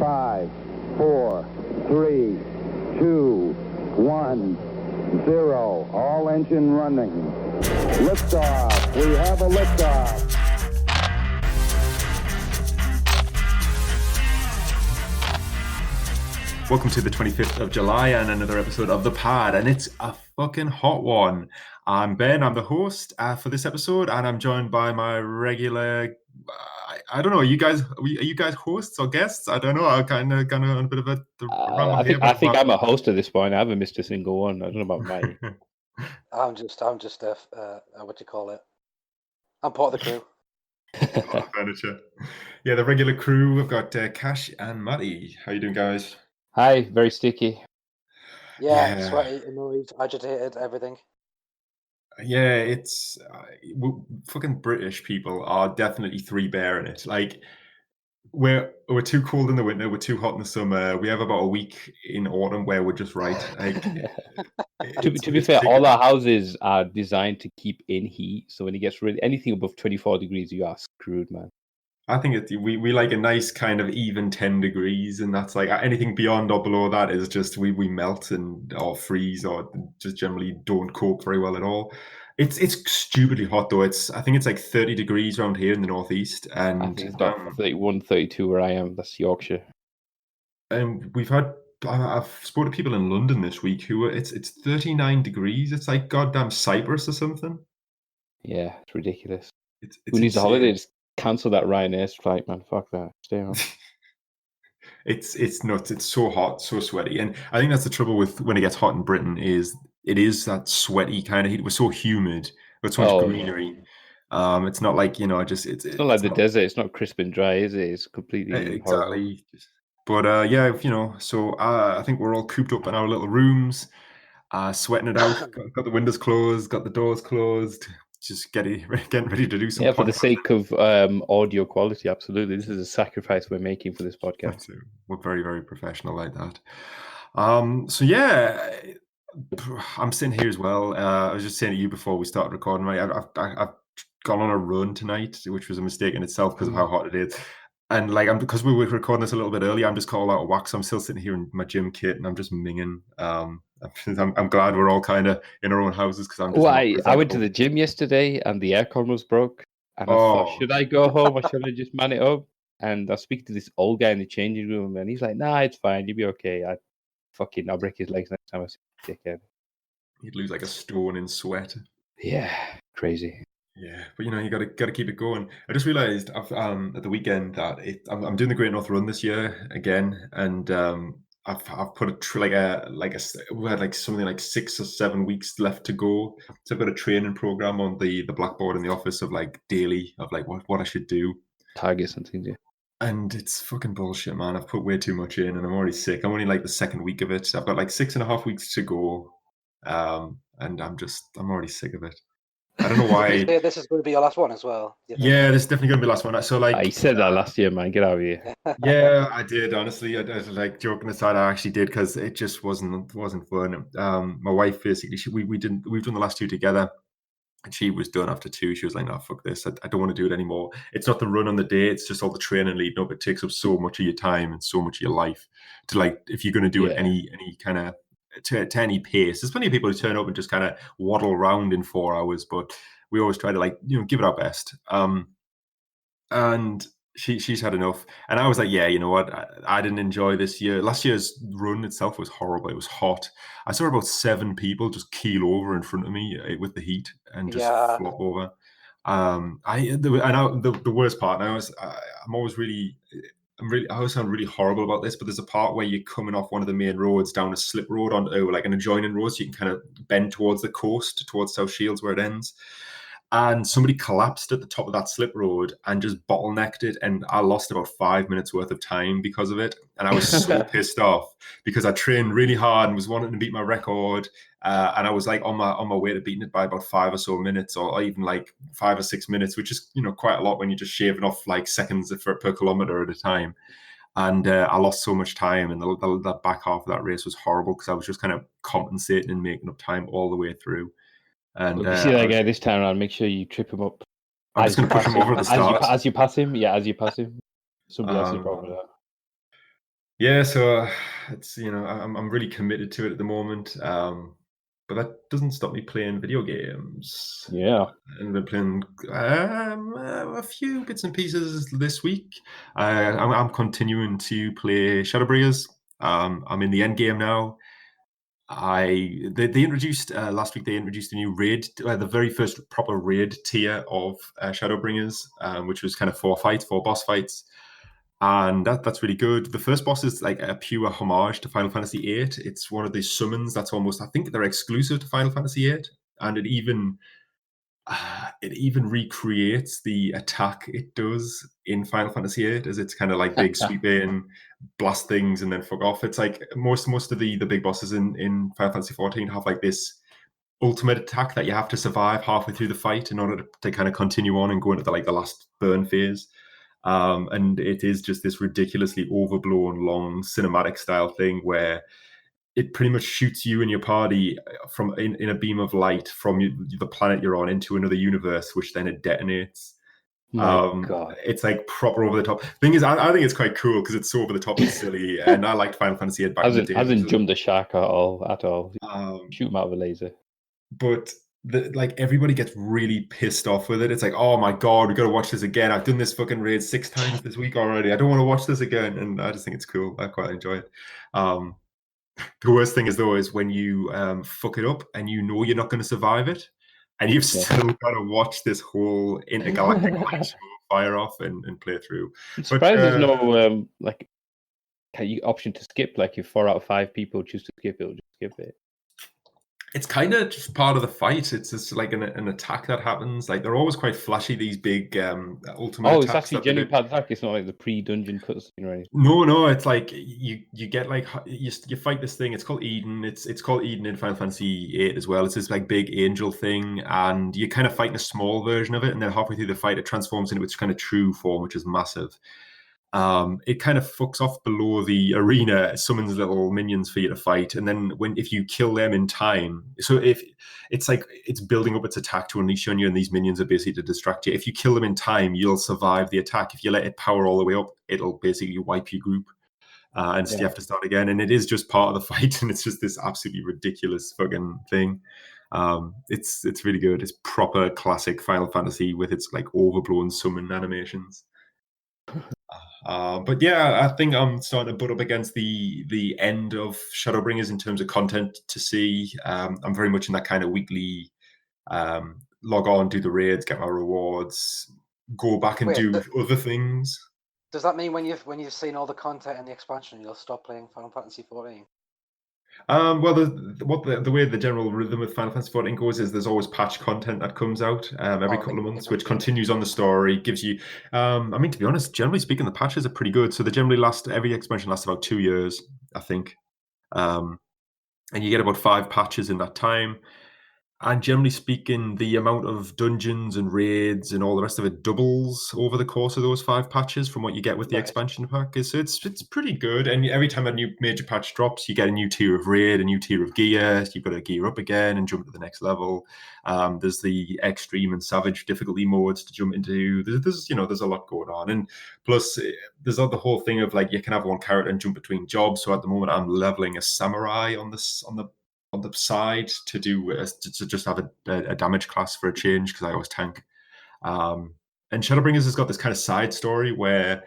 5, 4, 3, 2, 1, 0. All engine running. Liftoff. We have a liftoff. Welcome to the 25th of July and another episode of ThePAD, and it's a fucking hot one. I'm Ben, I'm the host for this episode, and I'm joined by my regular, I don't know, are you guys hosts or guests? I don't know, I'm kind of on a bit of a ramble here. I think I'm a host at this point. I haven't missed a single one. I don't know about Mike. I'm just what do you call it? I'm part of the crew. Furniture. Yeah, the regular crew. We've got Cash and Matty. How you doing, guys? Hi, very sticky. Yeah. Sweaty, annoyed, agitated, everything. Yeah, it's fucking British people are definitely three bear in it. Like we're too cold in the winter, we're too hot in the summer. We have about a week in autumn where we're just right. Like, to be fair, all our houses are designed to keep in heat. So when it gets really anything above 24 degrees, you are screwed, man. I think we like a nice kind of even 10 degrees, and that's like anything beyond or below that is just we melt or freeze or just generally don't cope very well at all. It's stupidly hot though. I think it's like 30 degrees around here in the northeast, and I think it's about 31, 32 where I am. That's Yorkshire. And I've spoken to people in London this week who it's 39 degrees. It's like goddamn Cyprus or something. Yeah, it's ridiculous. It's Who needs a holiday? Just cancel that Ryanair flight, man. Fuck that. Stay home. It's nuts. It's so hot, so sweaty, and I think that's the trouble with when it gets hot in Britain is it is that sweaty kind of heat. We're so humid, with so much greenery. Yeah. It's not like it's not like the desert. It's not crisp and dry, is it? It's completely exactly. Horrible. But yeah, so I think we're all cooped up in our little rooms, sweating it out. Got the windows closed, got the doors closed. Just getting ready to do some. Yeah, for the sake of audio quality, absolutely. This is a sacrifice we're making for this podcast. We're very, very professional like that. So yeah, I'm sitting here as well. I was just saying to you before we started recording, right? I've gone on a run tonight, which was a mistake in itself because of how hot it is. And like because we were recording this a little bit early, I'm just called out of wax. I'm still sitting here in my gym kit and I'm just minging. I'm glad we're all kind of in our own houses because I'm just. I went to the gym yesterday and the aircon was broke, and I thought, should I go home or should I just man it up? And I speak to this old guy in the changing room, and he's like, "Nah, it's fine. You'll be okay." I'll break his legs next time I see a dickhead. He'd lose like a stone in sweat. Yeah, crazy. Yeah, but you got to keep it going. I just realised at the weekend that I'm doing the Great North Run this year again, and I've put we had like something like 6 or 7 weeks left to go. So I've got a training program on the blackboard in the office of like daily of like what I should do, targets and things. Yeah. And it's fucking bullshit, man. I've put way too much in, and I'm already sick. I'm only like the second week of it. I've got like 6.5 weeks to go, and I'm already sick of it. I don't know why. This is going to be your last one as well. Yeah, this is definitely going to be the last one. So like, I said that last year, man. Get out of here. Yeah, I did. Honestly, I like joking aside. I actually did because it just wasn't fun. My wife basically, we've done the last two together, and she was done after 2. She was like, "No, fuck this. I don't want to do it anymore." It's not the run on the day; it's just all the training leading up. It takes up so much of your time and so much of your life to like if you're going to do it any kind of. To any pace. There's plenty of people who turn up and just kind of waddle around in 4 hours, but we always try to like give it our best. And she's had enough, and I was like, yeah, you know what? I didn't enjoy this year. Last year's run itself was horrible. It was hot. I saw about 7 people just keel over in front of me with the heat and just flop over. The worst part. I always sound really horrible about this, but there's a part where you're coming off one of the main roads down a slip road onto like an adjoining road, so you can kind of bend towards the coast, towards South Shields where it ends. And somebody collapsed at the top of that slip road and just bottlenecked it, and I lost about 5 minutes worth of time because of it. And I was so pissed off because I trained really hard and was wanting to beat my record, and I was like on my way to beating it by about 5 or so minutes, or even like 5 or 6 minutes, which is quite a lot when you're just shaving off like seconds per kilometer at a time. And I lost so much time, and the back half of that race was horrible because I was just kind of compensating and making up time all the way through. And if you see that guy this time around, make sure you trip him up. I'm just going to push him over at the start. As you pass him, somebody else is probably that. Yeah, so it's I'm really committed to it at the moment, but that doesn't stop me playing video games. Yeah. And been playing a few bits and pieces this week. I'm continuing to play Shadowbringers. I'm in the end game now. They introduced last week. They introduced a new raid, the very first proper raid tier of Shadowbringers, which was kind of 4 boss fights, and that's really good. The first boss is like a pure homage to Final Fantasy VIII. It's one of these summons that's almost, I think they're exclusive to Final Fantasy VIII, and it even recreates the attack it does in Final Fantasy VIII, as it's kind of like big sweep in, blast things, and then fuck off. It's like most of the big bosses in Final Fantasy 14 have like this ultimate attack that you have to survive halfway through the fight in order to kind of continue on and go into the last burn phase. And it is just this ridiculously overblown, long cinematic style thing where it pretty much shoots you and your party from in a beam of light from the planet you're on into another universe, which then it detonates. My God. It's like proper over the top. Thing is, I think it's quite cool because it's so over the top and silly. And I liked Final Fantasy VIII back in the day. Hasn't jumped the shark at all. Shoot him out of a laser. But everybody gets really pissed off with it. It's like, oh my God, we got to watch this again. I've done this fucking raid 6 times this week already. I don't want to watch this again. And I just think it's cool. I quite enjoy it. The worst thing is when you fuck it up and you know you're not going to survive it, and you've still got to watch this whole intergalactic light show fire off and play through. I'm surprised there's no option to skip. Like if 4 out of 5 people choose to skip it, it'll just skip it. It's kind of just part of the fight. It's just like an attack that happens. Like they're always quite flashy, these big ultimate attacks. It's actually genuine attack. It's not like the pre-dungeon cutscene or anything. No, it's like you get like you fight this thing. It's called Eden. It's called Eden in Final Fantasy VIII as well. It's this like big angel thing, and you're kind of fighting a small version of it. And then halfway through the fight, it transforms into its kind of true form, which is massive. It kind of fucks off below the arena, summons little minions for you to fight, and then if you kill them in time, so if it's like it's building up its attack to unleash on you, and these minions are basically to distract you. If you kill them in time, you'll survive the attack. If you let it power all the way up, it'll basically wipe your group, and so you have to start again. And it is just part of the fight, and it's just this absolutely ridiculous fucking thing. It's really good. It's proper classic Final Fantasy with its like overblown summon animations. But yeah, I think I'm starting to butt up against the end of Shadowbringers in terms of content to see. I'm very much in that kind of weekly log on, do the raids, get my rewards, go back and do other things. Does that mean when you've seen all the content and the expansion, you'll stop playing Final Fantasy 14? Well, the way the general rhythm of Final Fantasy 14 goes is there's always patch content that comes out every couple of months, which continues on the story, gives you. I mean, to be honest, generally speaking, the patches are pretty good. So they generally every expansion lasts about 2 years, I think, and you get about 5 patches in that time. And generally speaking, the amount of dungeons and raids and all the rest of it doubles over the course of those 5 patches from what you get with the expansion pack. So it's pretty good. And every time a new major patch drops, you get a new tier of raid, a new tier of gear. So you've got to gear up again and jump to the next level. There's the extreme and savage difficulty modes to jump into. There's a lot going on. And plus, there's the whole thing of like you can have one character and jump between jobs. So at the moment, I'm leveling a samurai on the side to just have a damage class for a change because I always tank. And Shadowbringers has got this kind of side story where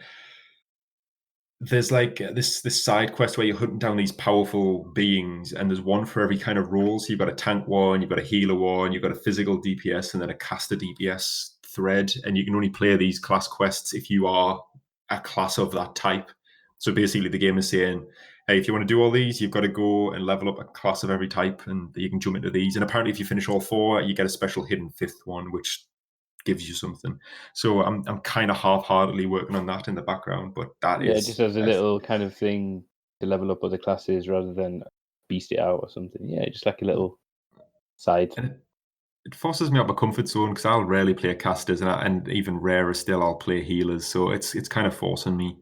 there's like this side quest where you're hunting down these powerful beings, and there's one for every kind of role. So you've got a tank one, you've got a healer one, you've got a physical DPS, and then a caster DPS thread. And you can only play these class quests if you are a class of that type. So basically, the game is saying, hey, if you want to do all these, you've got to go and level up a class of every type, and you can jump into these. And apparently, if you finish all 4, you get a special hidden 5th one, which gives you something. So I'm kind of half-heartedly working on that in the background, but that is just as a little kind of thing to level up other classes rather than beast it out or something. Yeah, just like a little side. And it forces me out of my comfort zone because I'll rarely play casters, and even rarer still, I'll play healers. So it's kind of forcing me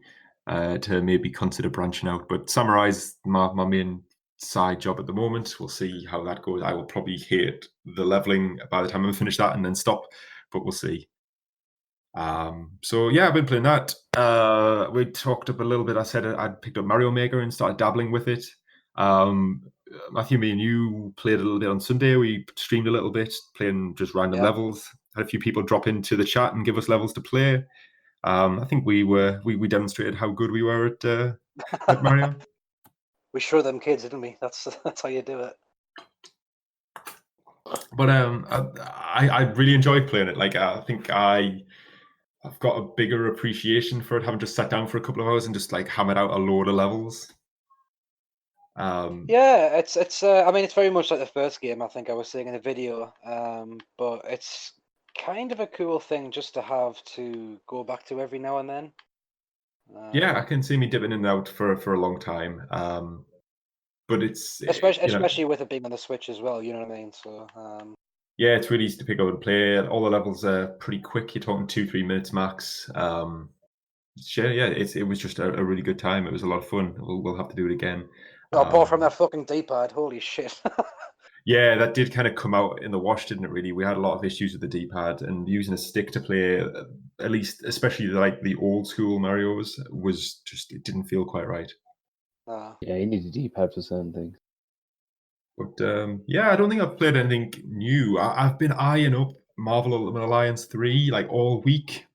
to maybe consider branching out. But Samurai's my main side job at the moment. We'll see how that goes. I will probably hate the leveling by the time I finish that and then stop, but we'll see. So yeah, I've been playing that. We talked up a little bit. I said I'd picked up Mario Maker and started dabbling with it. Matthew, me and you played a little bit on Sunday. We streamed a little bit, playing just random levels. Had a few people drop into the chat and give us levels to play. I think we demonstrated how good we were at Mario. We showed them kids, didn't we? That's how you do it. But I really enjoyed playing it. Like I think I've got a bigger appreciation for it, having just sat down for a couple of hours and just like hammered out a load of levels. Yeah, it's. I mean, it's very much like the first game. I think I was saying in the video. But it's kind of a cool thing just to have to go back to every now and then. Yeah, I can see me dipping in and out for a long time. But it's especially with it being on the Switch as well. You know what I mean? So. Yeah, it's really easy to pick up and play. All the levels are pretty quick. You're talking 2-3 minutes max. It was just a really good time. It was a lot of fun. We'll have to do it again. Apart from that fucking D-pad, holy shit. Yeah, that did kind of come out in the wash, didn't it? Really, we had a lot of issues with the D-pad, and using a stick to play, at least, especially like the old school Mario's, was just it didn't feel quite right. Yeah, you need a D-pad for certain things. But yeah, I don't think I've played anything new. I've been eyeing up Marvel Ultimate Alliance 3 like all week,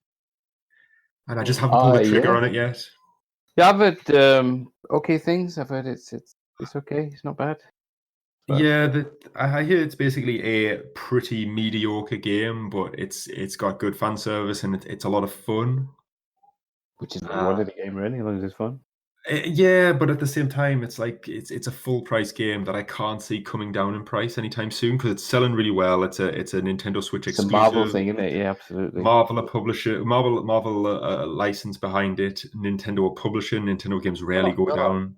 and I just haven't pulled the trigger on it yet. Yeah, I've heard okay things. I've heard it's okay. It's not bad. But, yeah, I hear it's basically a pretty mediocre game, but it's got good fan service and it's a lot of fun. Which is what you want in a game, really, as long as it's fun. Yeah, but at the same time, it's like it's a full price game that I can't see coming down in price anytime soon because it's selling really well. It's a Nintendo Switch exclusive. It's a Marvel thing, isn't it? Yeah, absolutely. Marvel a publisher, Marvel license behind it. Nintendo a publisher. Nintendo games rarely go down.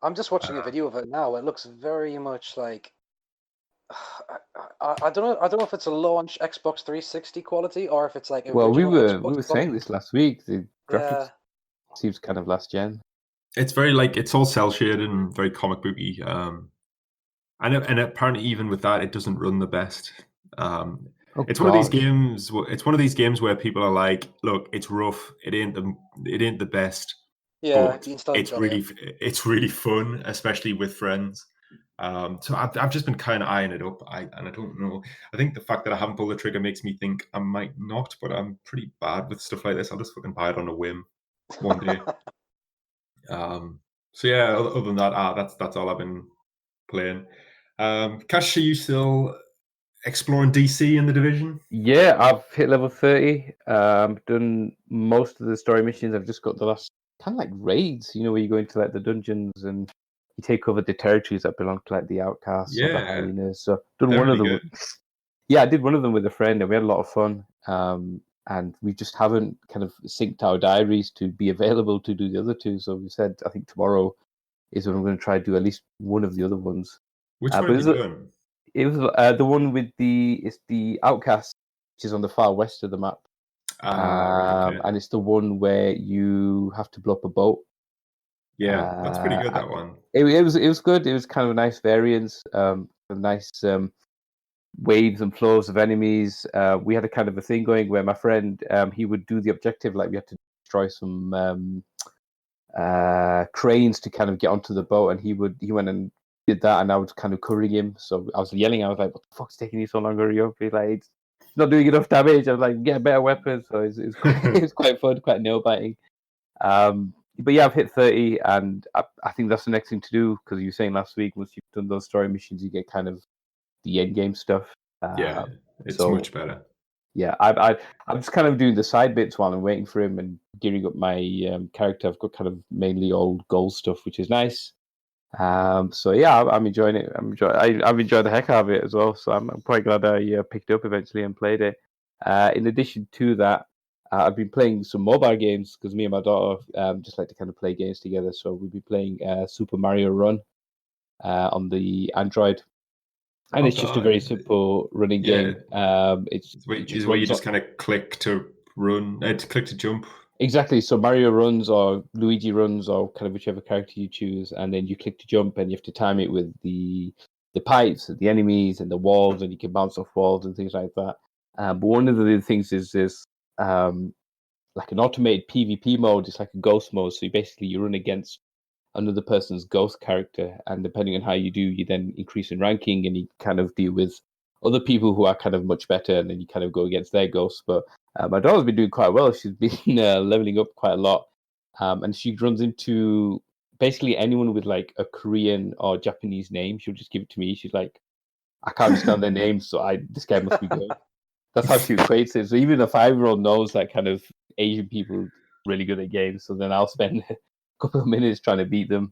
I'm just watching a video of it now. It looks very much like I don't know if it's a launch Xbox 360 quality or if it's like well, we were Xbox saying this last week. The graphics seems kind of last gen. It's very like it's all cell shaded and very comic booky. And apparently even with that, it doesn't run the best. It's one of these games. It's one of these games where people are like, "Look, it's rough. It ain't the best. Yeah, but it's really fun, especially with friends." So I've just been kind of eyeing it up. I don't know. I think the fact that I haven't pulled the trigger makes me think I might not. But I'm pretty bad with stuff like this. I'll just fucking buy it on a whim one day. So yeah, other than that, that's all I've been playing. Cash, are you still exploring DC in the Division? Yeah, I've hit level 30. Done most of the story missions. I've just got the last kind of like raids, you know, where you go into like the dungeons and you take over the territories that belong to like the outcasts or the hyenas. So done one of them. Yeah, I did one of them with a friend and we had a lot of fun. And we just haven't kind of synced our diaries to be available to do the other two. So we said, I think tomorrow is when I'm going to try to do at least one of the other ones. Which one have you done? It was the one with the outcast, which is on the far west of the map. Okay. And it's the one where you have to blow up a boat. Yeah, that's pretty good, that one. It was good. It was kind of a nice variance, a nice waves and flows of enemies. We had a kind of a thing going where my friend he would do the objective, like we had to destroy some cranes to kind of get onto the boat, and he went and did that, and I was kind of covering him. So I was yelling, I was like, "What the fuck's taking you so long? Hurry up!" He's like, "It's not doing enough damage." I was like, "Get a better weapon." So it's quite fun, quite nail biting. But yeah, I've hit 30, and I think that's the next thing to do because you were saying last week, once you've done those story missions, you get kind of the end game stuff. Yeah, it's much better. Yeah, I'm just kind of doing the side bits while I'm waiting for him and gearing up my character. I've got kind of mainly old gold stuff, which is nice. So yeah, I'm enjoying it. I've enjoyed the heck out of it as well. So I'm quite glad I picked it up eventually and played it. In addition to that, I've been playing some mobile games because me and my daughter just like to kind of play games together. So we've been playing Super Mario Run on the Android. And it's just a very simple running game. It's where you just kind of click to run, to click to jump. Exactly. So Mario runs or Luigi runs or kind of whichever character you choose, and then you click to jump, and you have to time it with the pipes, and the enemies, and the walls, and you can bounce off walls and things like that. But one of the things is this: like an automated PvP mode. It's like a ghost mode. So you run against another person's ghost character, and depending on how you do, you then increase in ranking, and you kind of deal with other people who are kind of much better, and then you kind of go against their ghosts. But my daughter's been doing quite well. She's been leveling up quite a lot, and she runs into basically anyone with like a Korean or Japanese name. She'll just give it to me. She's like, I can't understand their names, so this guy must be good. That's how she equates it. So even a 5-year-old knows that kind of Asian people really good at games. So then I'll spend a couple of minutes trying to beat them,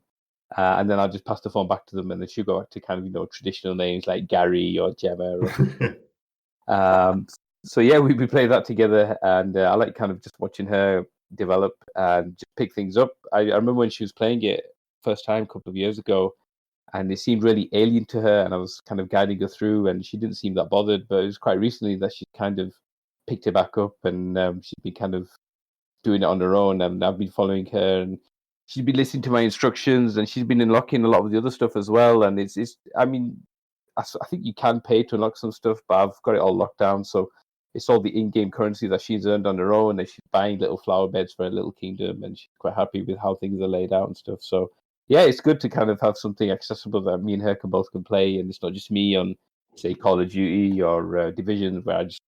and then I'll just pass the phone back to them, and then she'll go back to kind of traditional names like Gary or Gemma or something. So yeah, we play that together, and I like kind of just watching her develop and just pick things up. I remember when she was playing it first time a couple of years ago, and it seemed really alien to her, and I was kind of guiding her through, and she didn't seem that bothered. But it was quite recently that she kind of picked it back up, and she'd been kind of doing it on her own, and I've been following her, and she's been listening to my instructions, and she's been unlocking a lot of the other stuff as well. And it's I mean, I think you can pay to unlock some stuff, but I've got it all locked down, so it's all the in-game currency that she's earned on her own, and she's buying little flower beds for her little kingdom, and she's quite happy with how things are laid out and stuff. So yeah, it's good to kind of have something accessible that me and her can play, and it's not just me on, say, Call of Duty or Division, where I just.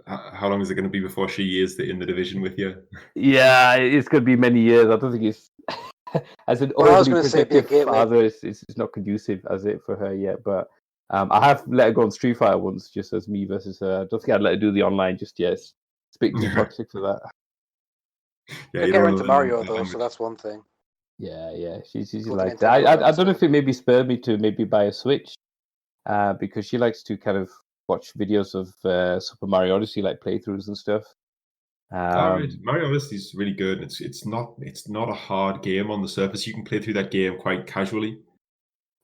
How long is it going to be before she is in the Division with you? Yeah, it's going to be many years. I don't think it's as an overly protective father. It's not conducive as it for her yet. But I have let her go on Street Fighter once, just as me versus her. I don't think I'd let her do the online just yet. It's a bit too toxic for that. Yeah, you get her into Mario though, so that's one thing. Yeah. She's like that. I don't know if it maybe spurred me to maybe buy a Switch, because she likes to kind of watch videos of Super Mario Odyssey, like playthroughs and stuff. Mario Odyssey is really good. It's not a hard game on the surface. You can play through that game quite casually.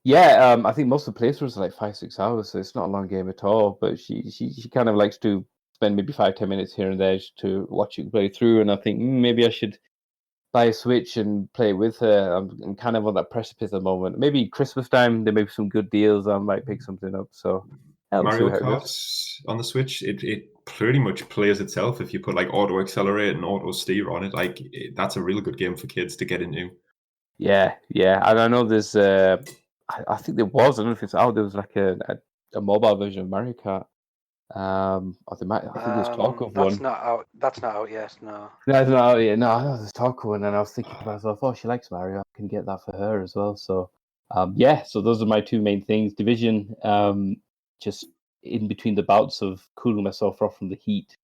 Yeah, I think most of the playthroughs are like 5-6 hours, so it's not a long game at all. But she kind of likes to spend maybe 5-10 minutes here and there just to watch it play through. And I think maybe I should buy a Switch and play it with her. I'm kind of on that precipice at the moment. Maybe Christmas time there may be some good deals. I might pick something up. So Mario Kart on the Switch, it pretty much plays itself if you put like auto accelerate and auto steer on it. Like that's a really good game for kids to get into. Yeah, and I know there's I think there was, I don't know if it's out, there was like a mobile version of Mario Kart. Or they might, I think there's talk of that's one. Not out. That's not out yet. No. That's not out yet. No, I know there's talk of one, and I was thinking to myself, oh, she likes Mario. I can get that for her as well. So, yeah. So those are my two main things. Division, just in between the bouts of cooling myself off from the heat,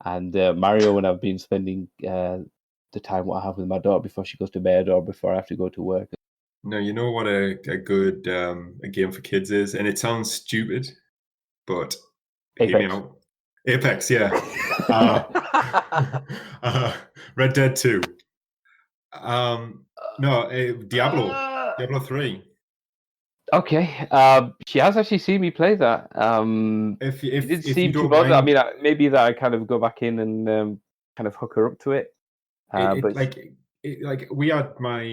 and Mario when I've been spending the time what I have with my daughter before she goes to bed or before I have to go to work. No, you know what a good a game for kids is, and it sounds stupid, but hear me out. Apex, yeah. Red Dead 2. No, Diablo 3. Okay. She has actually seen me play that. If it did if seem you don't to bother. mind, I mean, maybe that I kind of go back in and kind of hook her up to it. Like we had my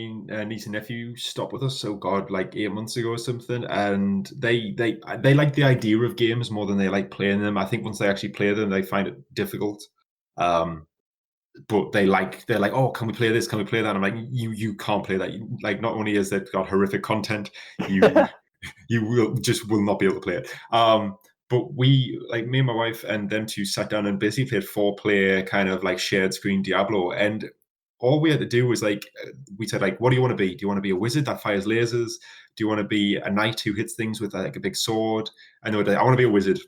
niece and nephew stop with us, so God, like 8 months ago or something, and they like the idea of games more than they like playing them. I think once they actually play them, they find it difficult. But they're like, oh, can we play this? Can we play that? And I'm like, you can't play that. Like, not only is it got horrific content, you will not be able to play it. But we, like me and my wife and them two, sat down and basically played 4-player kind of like shared screen Diablo, and all we had to do was like, we said like, what do you want to be? Do you want to be a wizard that fires lasers? Do you want to be a knight who hits things with like a big sword? And they were like, I want to be a wizard.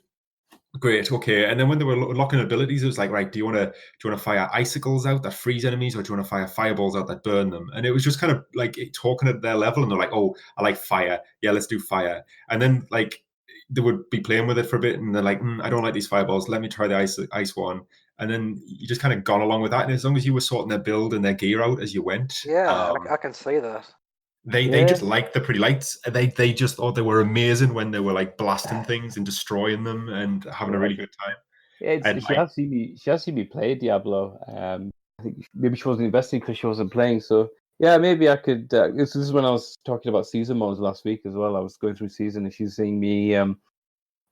Great, okay. And then when they were locking abilities, it was like, right, do you want to fire icicles out that freeze enemies, or do you want to fire fireballs out that burn them? And it was just kind of like talking at their level, and they're like, oh, I like fire. Yeah, let's do fire. And then like they would be playing with it for a bit, and they're like, I don't like these fireballs. Let me try the ice one. And then you just kind of gone along with that. And as long as you were sorting their build and their gear out as you went, yeah, I can say that. They just liked the pretty lights. They just thought they were amazing when they were like blasting things and destroying them and having a really good time. Yeah, she has seen me play Diablo. I think maybe she wasn't investing because she wasn't playing. So yeah, maybe I could. This is when I was talking about season modes last week as well. I was going through season, and she was seeing me on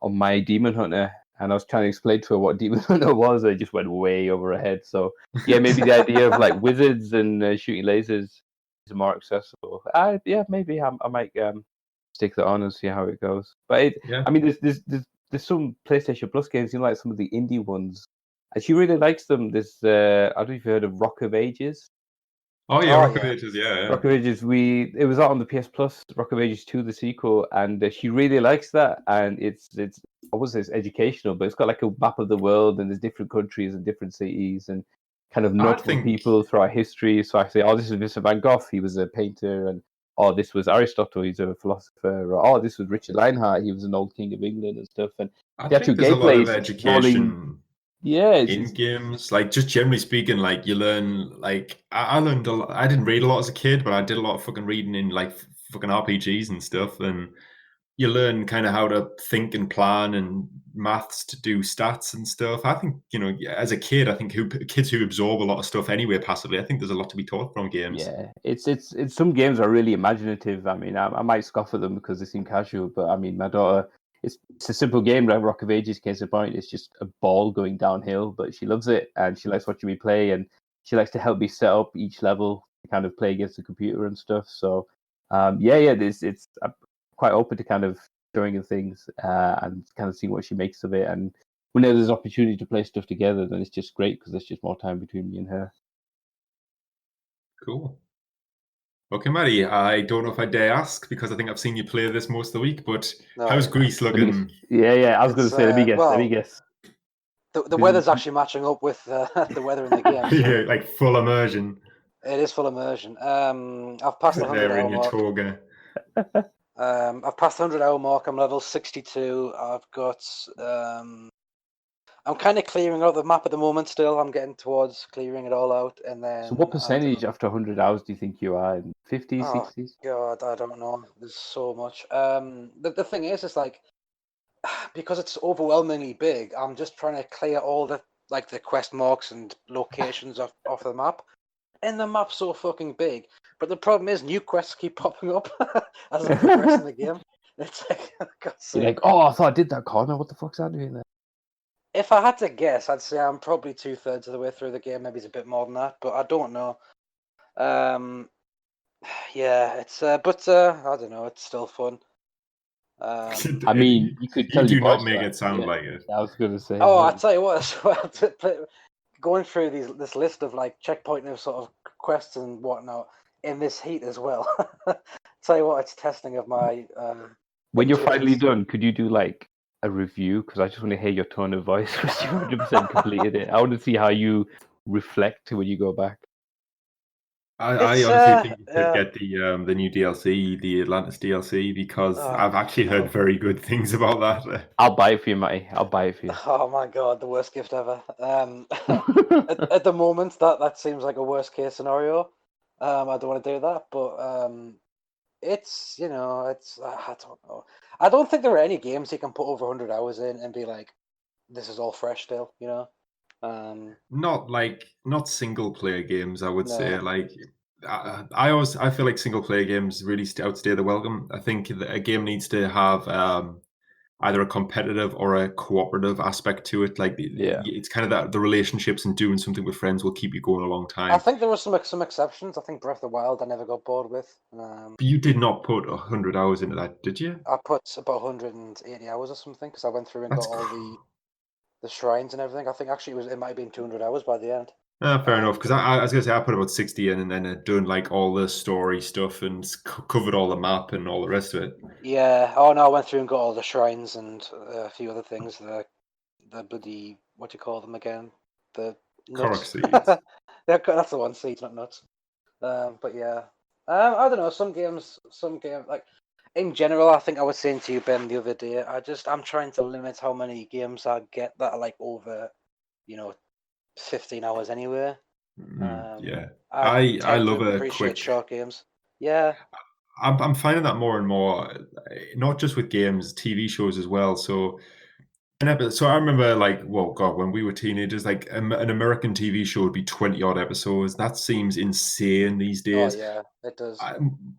my Demon Hunter, and I was trying to explain to her what Demon Hunter was, and it just went way over her head. So yeah, maybe the idea of like wizards and shooting lasers is more accessible. Yeah, maybe I might stick that on and see how it goes. But I mean, there's some PlayStation Plus games, like some of the indie ones, and she really likes them. There's I don't know if you heard of Rock of Ages. Oh yeah, Rock of Ages, yeah. Rock of Ages, it was out on the PS Plus, Rock of Ages 2, the sequel, and she really likes that. And it's I wouldn't say it's educational, but it's got like a map of the world, and there's different countries and different cities, and kind of notable people throughout history. So I say, oh, this is Vincent van Gogh, he was a painter, and oh, this was Aristotle, he's a philosopher, or oh, this was Richard Lionheart, he was an old king of England and stuff. And I think there's a lot of education. In games, like just generally speaking, like you learn, like I learned a lot. I didn't read a lot as a kid, but I did a lot of fucking reading in like fucking RPGs and stuff, and you learn kind of how to think and plan and maths to do stats and stuff. I think, as a kid, I think kids who absorb a lot of stuff anyway passively, I think there's a lot to be taught from games. Yeah, it's some games are really imaginative. I mean, I might scoff at them because they seem casual, but I mean, my daughter, it's a simple game, like Rock of Ages, case in point. It's just a ball going downhill, but she loves it, and she likes watching me play, and she likes to help me set up each level to kind of play against the computer and stuff. So, it's I'm quite open to kind of showing her things and kind of seeing what she makes of it. And whenever there's opportunity to play stuff together, then it's just great because there's just more time between me and her. Cool. Okay, Maddie, I don't know if I dare ask because I think I've seen you play this most of the week, but how's Greece looking? Yeah, I was going to say, let me guess. The weather's actually matching up with the weather in the game. So yeah, like full immersion. It is full immersion. I've passed the 100-hour mark. Toga. I've passed the 100-hour mark. I'm level 62. I've got... I'm kind of clearing out the map at the moment still. I'm getting towards clearing it all out. And then. So what percentage after 100 hours do you think you are? 50s, 60s? God, I don't know. There's so much. The thing is like, because it's overwhelmingly big, I'm just trying to clear all the quest marks and locations off the map. And the map's so fucking big. But the problem is new quests keep popping up as I progress in the game. It's like, you're like, oh, I thought I did that corner. What the fuck's that doing there? If I had to guess, I'd say I'm probably 2/3 of the way through the game. Maybe it's a bit more than that, but I don't know. Yeah, it's but I don't know. It's still fun. I mean, you could tell you do not make it sound like it. I was going to say. Oh, I tell you what, going through this list of like checkpoint of sort of quests and whatnot in this heat as well. Tell you what, it's testing of my. When you're finally done, could you do like a review? Because I just want to hear your tone of voice because you 100% completed it. I want to see how you reflect when you go back. I honestly think you could get the new DLC, the Atlantis DLC, because I've actually heard very good things about that. I'll buy it for you, Matty. I'll buy it for you. Oh my god, the worst gift ever. At the moment, that seems like a worst case scenario. I don't want to do that, but it's I don't know. I don't think there are any games you can put over 100 hours in and be like, this is all fresh still, Not single player games, I would say. Like I feel like single player games really outstay the welcome. I think a game needs to have either a competitive or a cooperative aspect to it. Like it's kind of that the relationships and doing something with friends will keep you going a long time. I think there were some exceptions. I think Breath of the Wild I never got bored with. But you did not put 100 hours into that, did you? I put about 180 hours or something because I went through and got all the shrines and everything. I think actually it might have been 200 hours by the end. Fair enough, because I was going to say I put about 60 in and then done like all the story stuff and covered all the map and all the rest of it. Yeah. Oh no, I went through and got all the shrines and a few other things. The bloody, what do you call them again? The nuts. Korok seeds. That's the one, seeds, not nuts. But yeah. I don't know, some games like in general, I think I was saying to you, Ben, the other day, I'm trying to limit how many games I get that are like over, 15 hours anyway. Yeah, I love a quick short games. Yeah, I'm finding that more and more, not just with games, TV shows as well. So So I remember, like, well, God, when we were teenagers, like an American TV show would be 20-odd episodes. That seems insane these Oh days. yeah, it does.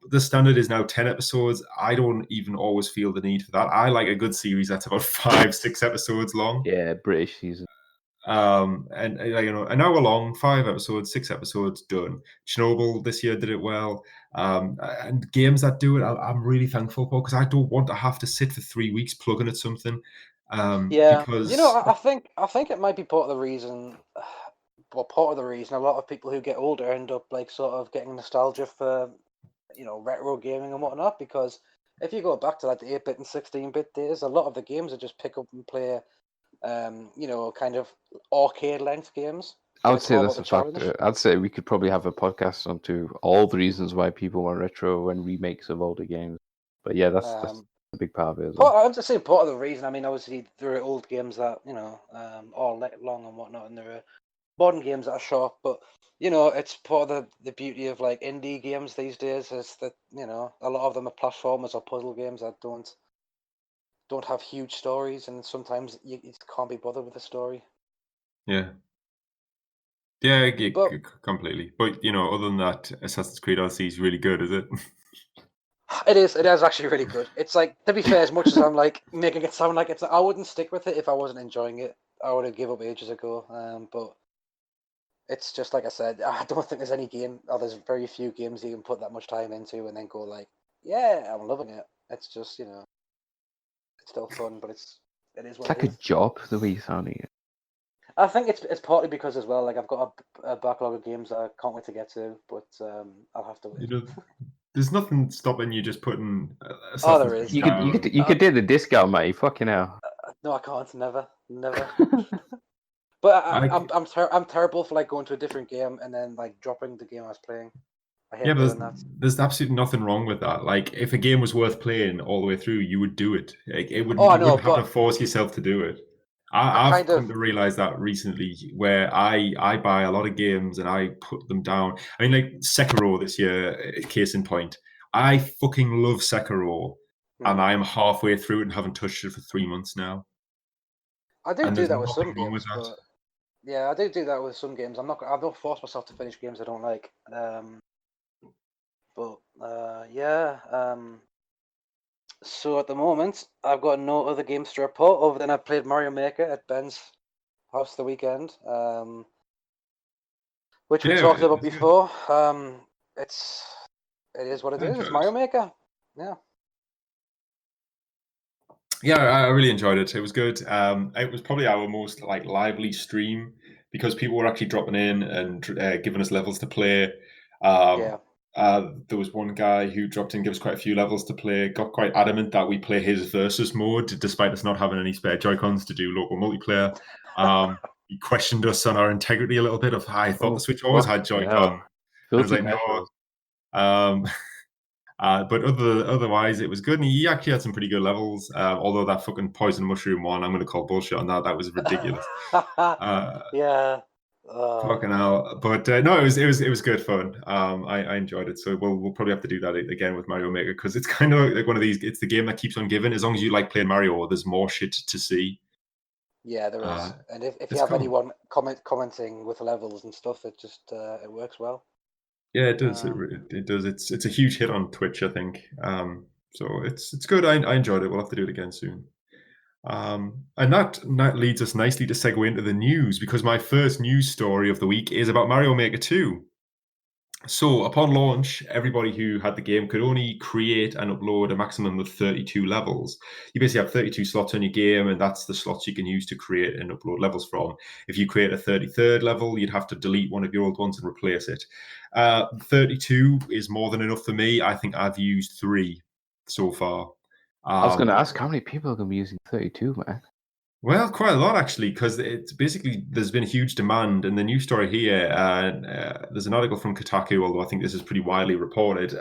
The standard is now 10 episodes. I don't even always feel the need for that. I like a good series that's about 5-6 episodes long. Yeah, British season. And an hour long, 5 episodes, 6 episodes, done. Chernobyl this year did it well. And games that do it, I'm really thankful for, because I don't want to have to sit for 3 weeks plugging at something. Yeah, Because I think it might be part of the reason. Well, part of the reason a lot of people who get older end up like sort of getting nostalgia for, retro gaming and whatnot. Because if you go back to like the 8-bit and 16-bit days, a lot of the games are just pick up and play, kind of arcade length games. I And would it's say all that's about a the challenge. factor. I'd say we could probably have a podcast onto all the reasons why people want retro and remakes of older games. But yeah, that's a big part of it as well. I'm just saying part of the reason. I mean, obviously there are old games that are long and whatnot, and there are modern games that are short. But it's part of the beauty of like indie games these days is that a lot of them are platformers or puzzle games that don't have huge stories, and sometimes you can't be bothered with the story. yeah. Yeah, But completely. But other than that, Assassin's Creed Odyssey is really good, is it? it is actually really good. It's like, to be fair, as much as I'm like making it sound like I wouldn't stick with it if I wasn't enjoying it. I would have give up ages ago. But it's just like I said, I don't think there's any game, or there's very few games you can put that much time into and then go like, yeah, I'm loving it. It's just it's still fun, but it is It's what like it a is. job the way you're sounding it. I think it's partly because as well, like I've got a backlog of games that I can't wait to get to, but I'll have to wait. There's nothing stopping you just putting Oh, Assassin's there is. Creed You could you down. could you could do the discount, mate. Fucking hell. No, I can't. Never. But I, I'm terrible for like going to a different game and then like dropping the game I was playing. I Yeah, hate but doing that. there's absolutely nothing wrong with that. Like, if a game was worth playing all the way through, you would do it. Like, Oh, I you know, wouldn't have to but force yourself to do it. I I've kind come of to realize that recently, where I buy a lot of games and I put them down. I mean, like Sekiro this year, case in point. I fucking love Sekiro, and I'm halfway through it and haven't touched it for 3 months now. I And do there's that with nothing some wrong with games, that. but yeah, I do that with some games. I don't force myself to finish games I don't like. But yeah. So at the moment, I've got no other games to report other than I played Mario Maker at Ben's house the weekend, which we Yeah, talked about it's good. before. It is what it I is. It's enjoyed it. Mario Maker. Yeah. Yeah, I really enjoyed it. It was good. It was probably our most like lively stream, because people were actually dropping in and giving us levels to play. Um, Yeah. there was one guy who dropped in, gave us quite a few levels to play. Got quite adamant that we play his versus mode, despite us not having any spare Joy-Cons to do local multiplayer. He questioned us on our integrity a little bit, of how I thought the Switch always had Joy-Con. I was Filthy like, no. casuals. But otherwise, it was good. And he actually had some pretty good levels. Although that fucking poison mushroom one, I'm going to call bullshit on that. That was ridiculous. Yeah. Fucking hell. But no, it was good fun. I enjoyed it. So we'll probably have to do that again with Mario Maker, because it's kind of like one of these. It's the game that keeps on giving. As long as you like playing Mario, there's more shit to see. Yeah, there is. And if you It's have cool. anyone commenting with levels and stuff, it just it works well. Yeah, it does. It does. It's a huge hit on Twitch, I think. So it's good. I enjoyed it. We'll have to do it again soon. And that leads us nicely to segue into the news, because my first news story of the week is about Mario Maker 2. So upon launch, everybody who had the game could only create and upload a maximum of 32 levels. You basically have 32 slots on your game, and that's the slots you can use to create and upload levels from. If you create a 33rd level, you'd have to delete one of your old ones and replace it. 32 is more than enough for me. I think I've used 3 so far. I was going to ask how many people are going to be using 32, man. Well, quite a lot actually, because it's basically there's been a huge demand. And the news story here, there's an article from Kotaku, although I think this is pretty widely reported,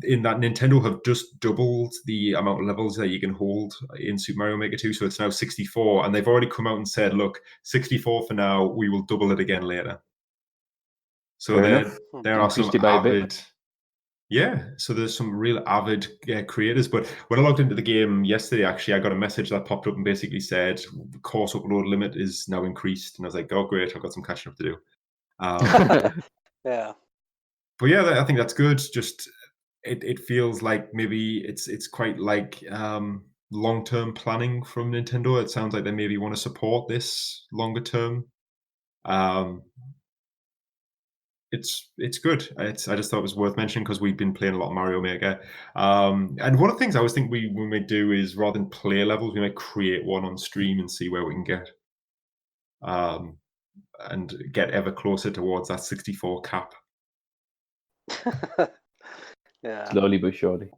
in that Nintendo have just doubled the amount of levels that you can hold in Super Mario Maker 2. So it's now 64, and they've already come out and said, look, 64 for now, we will double it again later. So there are some Increased it by a bit. Yeah, so there's some real avid creators. But when I logged into the game yesterday, actually, I got a message that popped up and basically said the course upload limit is now increased. And I was like, oh, great, I've got some catching up to do. Yeah. But yeah, I think that's good. Just it feels like maybe it's quite like long-term planning from Nintendo. It sounds like they maybe want to support this longer term. Um, it's good. I just thought it was worth mentioning because we've been playing a lot of Mario Maker. And one of the things I always think we might do is rather than play levels, we might create one on stream and see where we can get. And get ever closer towards that 64 cap. Yeah. Slowly but surely.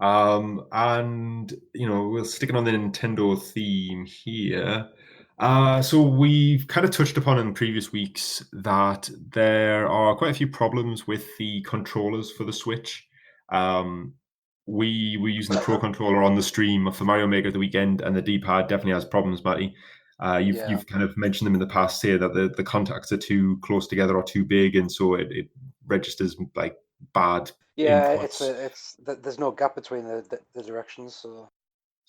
And we're sticking on the Nintendo theme here. So we've kind of touched upon in previous weeks that there are quite a few problems with the controllers for the Switch. We were using the Pro Controller on the stream for Mario Maker the weekend, and the D-pad definitely has problems, Matty. You've kind of mentioned them in the past here that the contacts are too close together or too big, and so it registers like bad Yeah, inputs. there's no gap between the directions, so.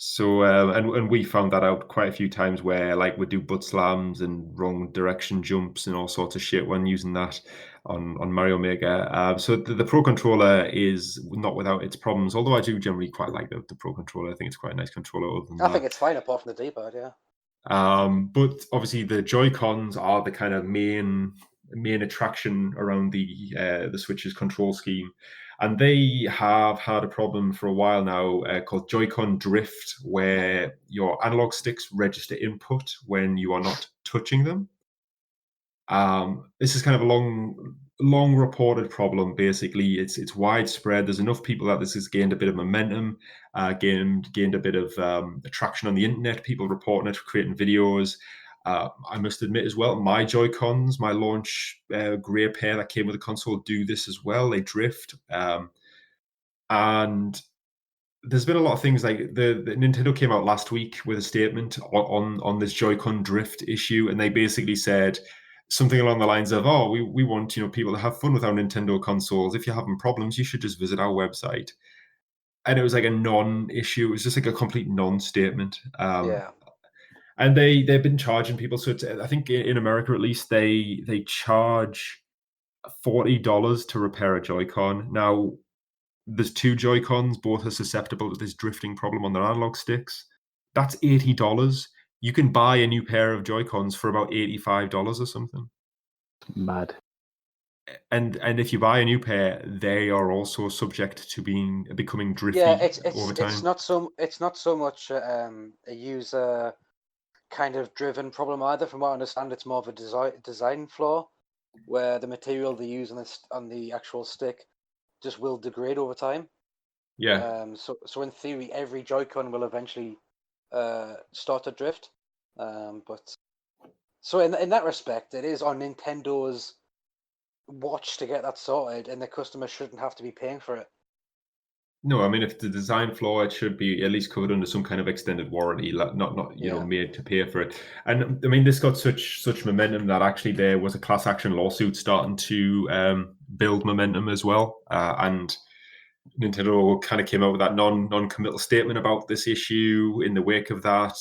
So and we found that out quite a few times where like we do butt slams and wrong direction jumps and all sorts of shit when using that on Mario Maker. So the Pro Controller is not without its problems, although I do generally quite like the Pro Controller. I think it's quite a nice controller other than I that. think it's fine apart from the D-pad, yeah. But obviously the Joy-Cons are the kind of main attraction around the Switch's control scheme. And they have had a problem for a while now called Joy-Con drift, where your analog sticks register input when you are not touching them. This is kind of a long reported problem. Basically, it's widespread. There's enough people that this has gained a bit of momentum, gained a bit of traction on the internet. People reporting it, creating videos. I must admit as well, my Joy-Cons, my launch grey pair that came with the console, do this as well. They drift, and there's been a lot of things like the Nintendo came out last week with a statement on this Joy-Con drift issue, and they basically said something along the lines of, "Oh, we want people to have fun with our Nintendo consoles. If you're having problems, you should just visit our website." And it was like a non-issue. It was just like a complete non-statement. Yeah. And they've been charging people. So I think in America at least they charge $40 to repair a Joy-Con. Now there's two Joy-Cons, both are susceptible to this drifting problem on their analog sticks. That's $80. You can buy a new pair of Joy-Cons for about $85 or something. Mad. And if you buy a new pair, they are also subject to becoming drifty over time. It's not so much a user kind of driven problem either. From what I understand, it's more of a design flaw where the material they use on the actual stick just will degrade over time. Yeah. So in theory, every Joy-Con will eventually start to drift. But so in that respect, it is on Nintendo's watch to get that sorted, and the customer shouldn't have to be paying for it. No, I mean, if the design flaw, it should be at least covered under some kind of extended warranty, not made to pay for it. And I mean, this got such momentum that actually there was a class action lawsuit starting to build momentum as well. And Nintendo kind of came out with that non-committal statement about this issue in the wake of that.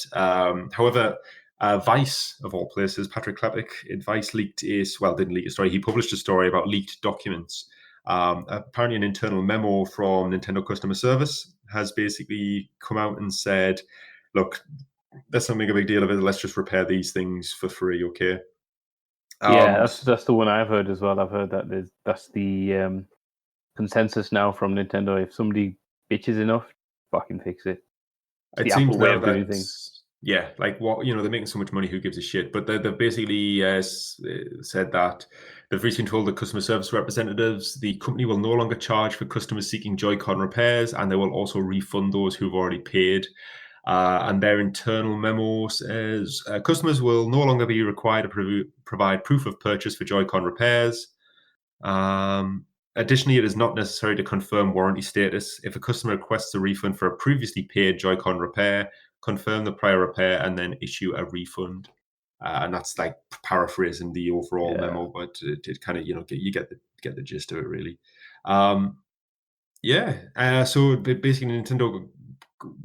However, Vice, of all places, Patrick Klepek at Vice didn't leak a story. He published a story about leaked documents. Apparently, an internal memo from Nintendo customer service has basically come out and said, "Look, let's not make a big deal of it. Let's just repair these things for free, okay?" Yeah, that's the one I've heard as well. I've heard that that's the consensus now from Nintendo. If somebody bitches enough, fucking fix it. It's the Apple way of doing things. Yeah, like what they're making so much money. Who gives a shit? But they've basically said that they've recently told the customer service representatives the company will no longer charge for customers seeking Joy-Con repairs, and they will also refund those who've already paid. And their internal memo says customers will no longer be required to provide proof of purchase for Joy-Con repairs. Additionally, it is not necessary to confirm warranty status. If a customer requests a refund for a previously paid Joy-Con repair, confirm the prior repair and then issue a refund. and that's like paraphrasing the overall Yeah. memo, but it kind of you get the gist of it really. So basically Nintendo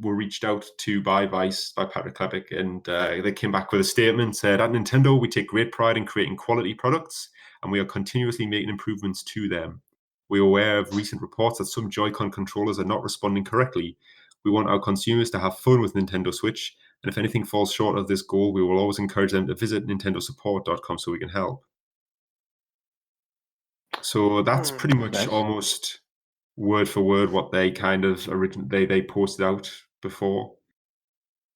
were reached out to by Vice, by Patrick Klepek, and they came back with a statement, said, at Nintendo, we take great pride in creating quality products, and we are continuously making improvements to them. We are aware of recent reports that some Joy-Con controllers are not responding correctly. We want our consumers to have fun with Nintendo Switch, and if anything falls short of this goal, we will always encourage them to visit nintendosupport.com so we can help. So that's pretty much Nice. almost word for word what they kind of they posted out before.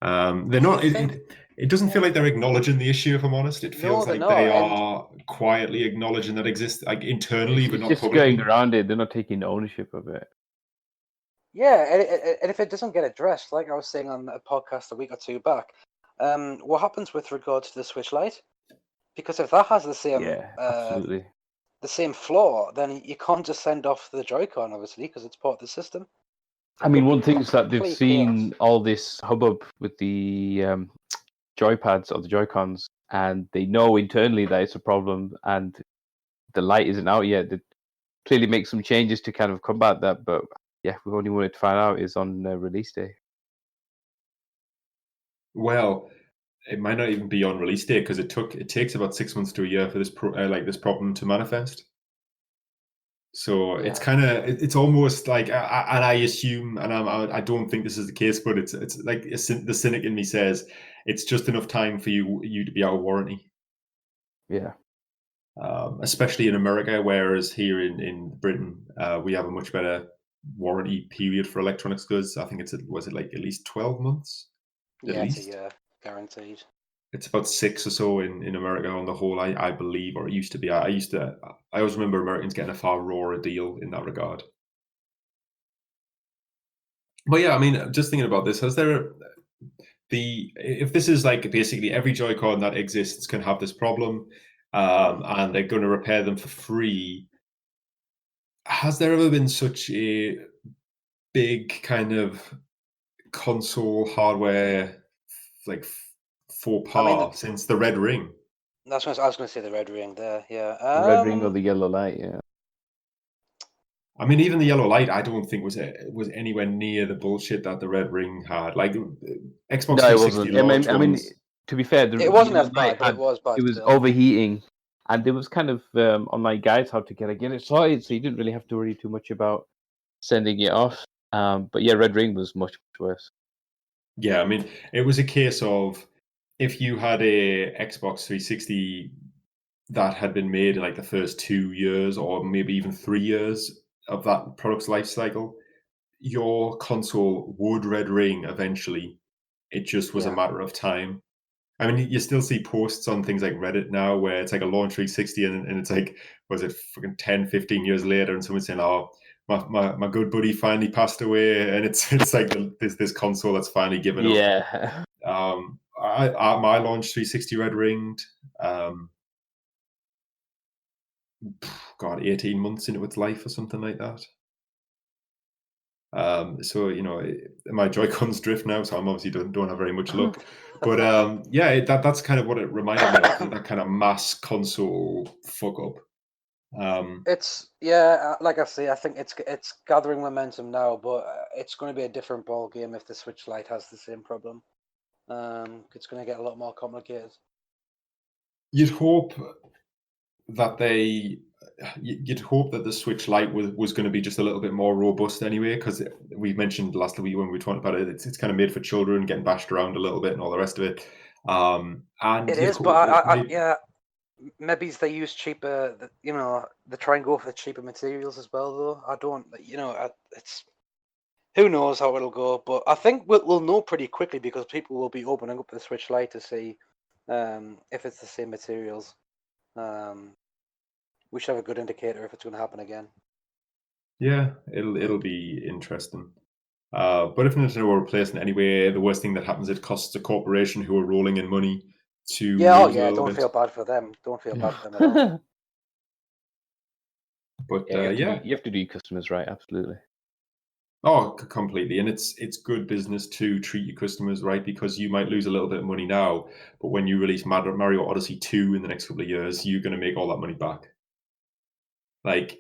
They're not. It doesn't feel like they're acknowledging the issue. If I'm honest, it feels like they are quietly acknowledging that exists, like internally, but not just publicly. going around it. They're not taking ownership of it. Yeah, and if it doesn't get addressed, like I was saying on a podcast a week or two back, what happens with regard to the Switch Lite? Because if that has the same absolutely. the same flaw, then you can't just send off the Joy-Con, obviously, because it's part of the system. I mean, one thing is that they've seen all this hubbub with the joypads or the Joy-Cons, and they know internally that it's a problem, and the light isn't out yet. They clearly make some changes to kind of combat that, but yeah, we only wanted to find out is on release day. Well, it might not even be on release day because it takes about 6 months to a year for this this problem to manifest. So it's kind of it's almost like, and I assume, and I don't think this is the case, but it's like the cynic in me says it's just enough time for you to be out of warranty. Yeah. Especially in America, whereas here in Britain, we have a much better warranty period for electronics goods. I think was it like at least 12 months? Yeah, it's a year, guaranteed. It's about 6 or so in America on the whole, I believe, or it used to be. I always remember Americans getting a far rawer deal in that regard. But yeah, I mean, just thinking about this, if this is like basically every Joy-Con that exists can have this problem, and they're going to repair them for free, has there ever been such a big kind of console hardware like faux pas since the Red Ring? That's what I was going to say. The Red Ring there, yeah. The Red Ring or the Yellow Light, yeah. I mean, even the Yellow Light, I don't think was anywhere near the bullshit that the Red Ring had. Like Xbox 360 launch I mean, to be fair, it wasn't as bad, but it was bad. It was overheating, and there was kind of online guides how to get it sorted, so you didn't really have to worry too much about sending it off. But yeah, Red Ring was much worse. Yeah, I mean, it was a case of if you had a Xbox 360 that had been made in like the first 2 years or maybe even 3 years of that product's life cycle, your console would Red Ring eventually. It just was a matter of time. I mean, you still see posts on things like Reddit now where it's like a launch 360 and it's like, was it fucking 10, 15 years later, and someone's saying, oh, my good buddy finally passed away, and it's like this console that's finally given up. Yeah. My launch 360 Red Ringed, God, 18 months into its life or something like that. So my Joy-Cons drift now, so I'm obviously don't have very much luck. But that's kind of what it reminded me of, that kind of mass console fuck up. It's like I say, I think it's gathering momentum now, but it's going to be a different ball game if the Switch Lite has the same problem. It's going to get a lot more complicated. You'd hope that the Switch Lite was going to be just a little bit more robust anyway, because we mentioned last week when we were talking about it, it's kind of made for children, getting bashed around a little bit and all the rest of it. And it is, but maybe they use cheaper, they try and go for the cheaper materials as well, though. I don't, it's, who knows how it'll go, but I think we'll know pretty quickly because people will be opening up the Switch Lite to see if it's the same materials. We should have a good indicator if it's going to happen again. Yeah, it'll be interesting. But if Nintendo were replacing anyway, the worst thing that happens, it costs a corporation who are rolling in money to don't feel bad for them. Don't feel bad for them at all. But you have to do your customers right, absolutely. Oh, completely. And it's good business to treat your customers right, because you might lose a little bit of money now, but when you release Mario Odyssey 2 in the next couple of years, you're going to make all that money back. Like,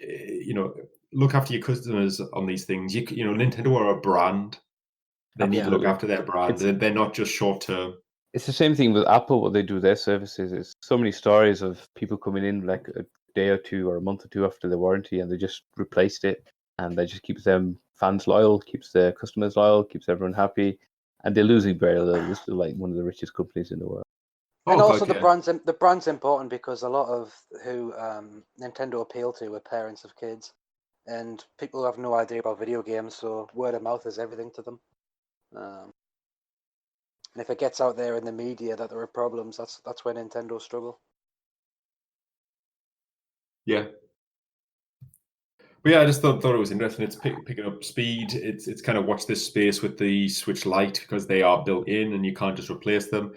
look after your customers on these things. Nintendo are a brand. They need to look Absolutely. after their brand. They're not just short term. It's the same thing with Apple. What they do with their services is so many stories of people coming in like a day or two or a month or two after the warranty, and they just replaced it, and that just keeps them fans loyal, keeps their customers loyal, keeps everyone happy, and they're losing very little. This is like one of the richest companies in the world. And Oh, also God, the brand's important because a lot of who Nintendo appeal to are parents of kids, and people who have no idea about video games. So word of mouth is everything to them. And if it gets out there in the media that there are problems, that's where Nintendo struggle. Yeah. But yeah, I just thought it was interesting. It's picking up speed. It's kind of watch this space with the Switch Lite, because they are built in and you can't just replace them.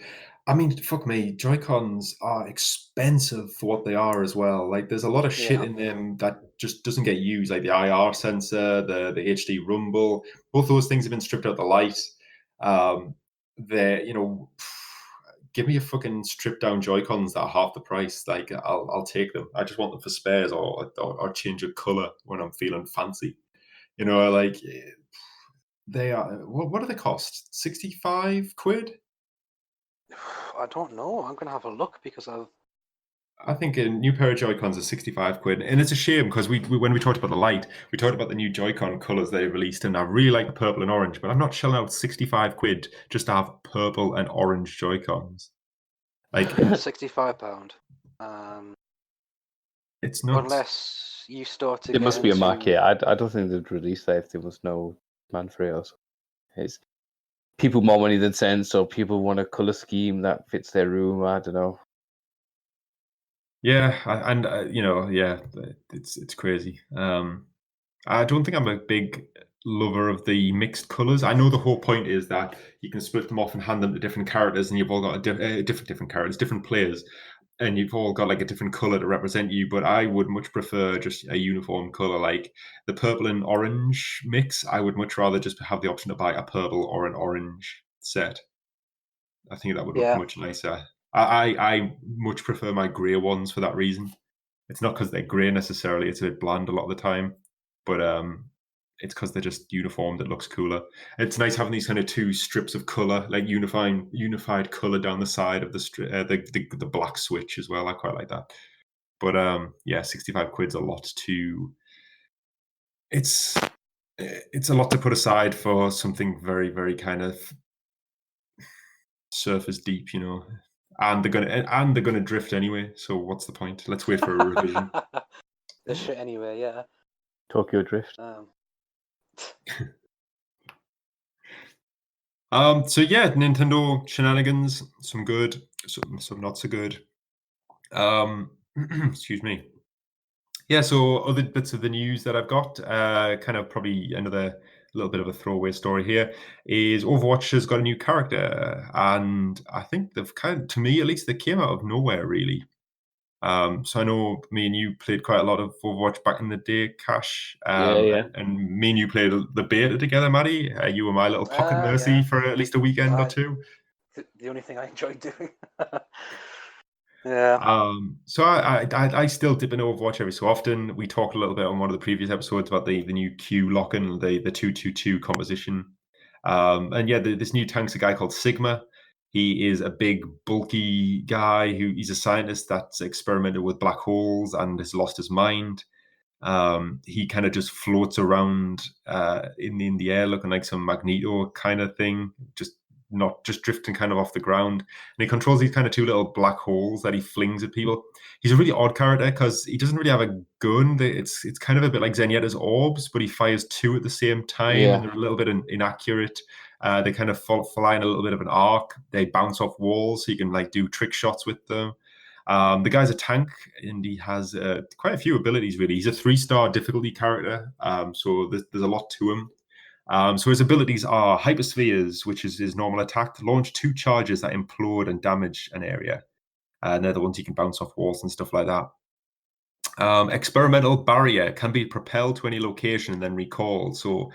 I mean, fuck me, Joy-Cons are expensive for what they are as well. Like, there's a lot of shit in them that just doesn't get used, like the IR sensor, the HD rumble. Both those things have been stripped out the light. Give me a fucking stripped down Joy-Cons that are half the price. Like, I'll take them. I just want them for spares or change of color when I'm feeling fancy. Like, they are. What do they cost? 65 quid? I don't know. I'm gonna have a look because I think a new pair of Joy-Cons is 65 quid, and it's a shame because when we talked about the light, we talked about the new Joy-Con colors they released, and I really like the purple and orange, but I'm not shelling out 65 quid just to have purple and orange Joy-Cons. Like, £65. it's not. Unless you start to. It must be a market. I don't think they'd release that if there was no demand for it. Or something. It's people more money than sense, so people want a color scheme that fits their room. I don't know. Yeah, and yeah, it's crazy. I don't think I'm a big lover of the mixed colors. I know the whole point is that you can split them off and hand them to different characters, and you've all got different characters, different players, and you've all got like a different color to represent you. But I would much prefer just a uniform color, like the purple and orange mix. I would much rather just have the option to buy a purple or an orange set. I think that would look much nicer. I much prefer my grey ones for that reason. It's not because they're grey necessarily; it's a bit bland a lot of the time, but it's because they're just uniformed. It looks cooler. It's nice having these kind of two strips of color, like unified color down the side of the black switch as well. I quite like that. But yeah, 65 quid's a lot to. It's a lot to put aside for something very, very kind of surface deep, and they're gonna drift anyway. So what's the point? Let's wait for a revision. The shit anyway, yeah. Tokyo Drift. So yeah, Nintendo shenanigans, some good, some not so good. Excuse me. Yeah, so other bits of the news that I've got, kind of probably another little bit of a throwaway story here, is Overwatch has got a new character, and I think they've to me at least, they came out of nowhere really. So I know me and you played quite a lot of Overwatch back in the day, Cash. Yeah. And me and you played the beta together, Maddie. You were my little pocket mercy for at least a weekend or two. The only thing I enjoyed doing. Yeah. So I still dip into Overwatch every so often. We talked a little bit on one of the previous episodes about the new Q lock-in, the 2-2-2 composition. And yeah, this new tank's a guy called Sigma. He is a big, bulky guy he's a scientist that's experimented with black holes and has lost his mind. He kind of just floats around in the air, looking like some Magneto kind of thing, just drifting kind of off the ground. And he controls these kind of two little black holes that he flings at people. He's a really odd character because he doesn't really have a gun. It's kind of a bit like Zenyatta's orbs, but he fires two at the same time, and they're a little bit inaccurate. They kind of fly in a little bit of an arc. They bounce off walls, so you can like do trick shots with them. The guy's a tank, and he has quite a few abilities, really. He's a 3-star difficulty character, so there's a lot to him. So his abilities are Hyperspheres, which is his normal attack, to launch 2 charges that implode and damage an area. And they're the ones you can bounce off walls and stuff like that. Experimental Barrier can be propelled to any location and then recalled. So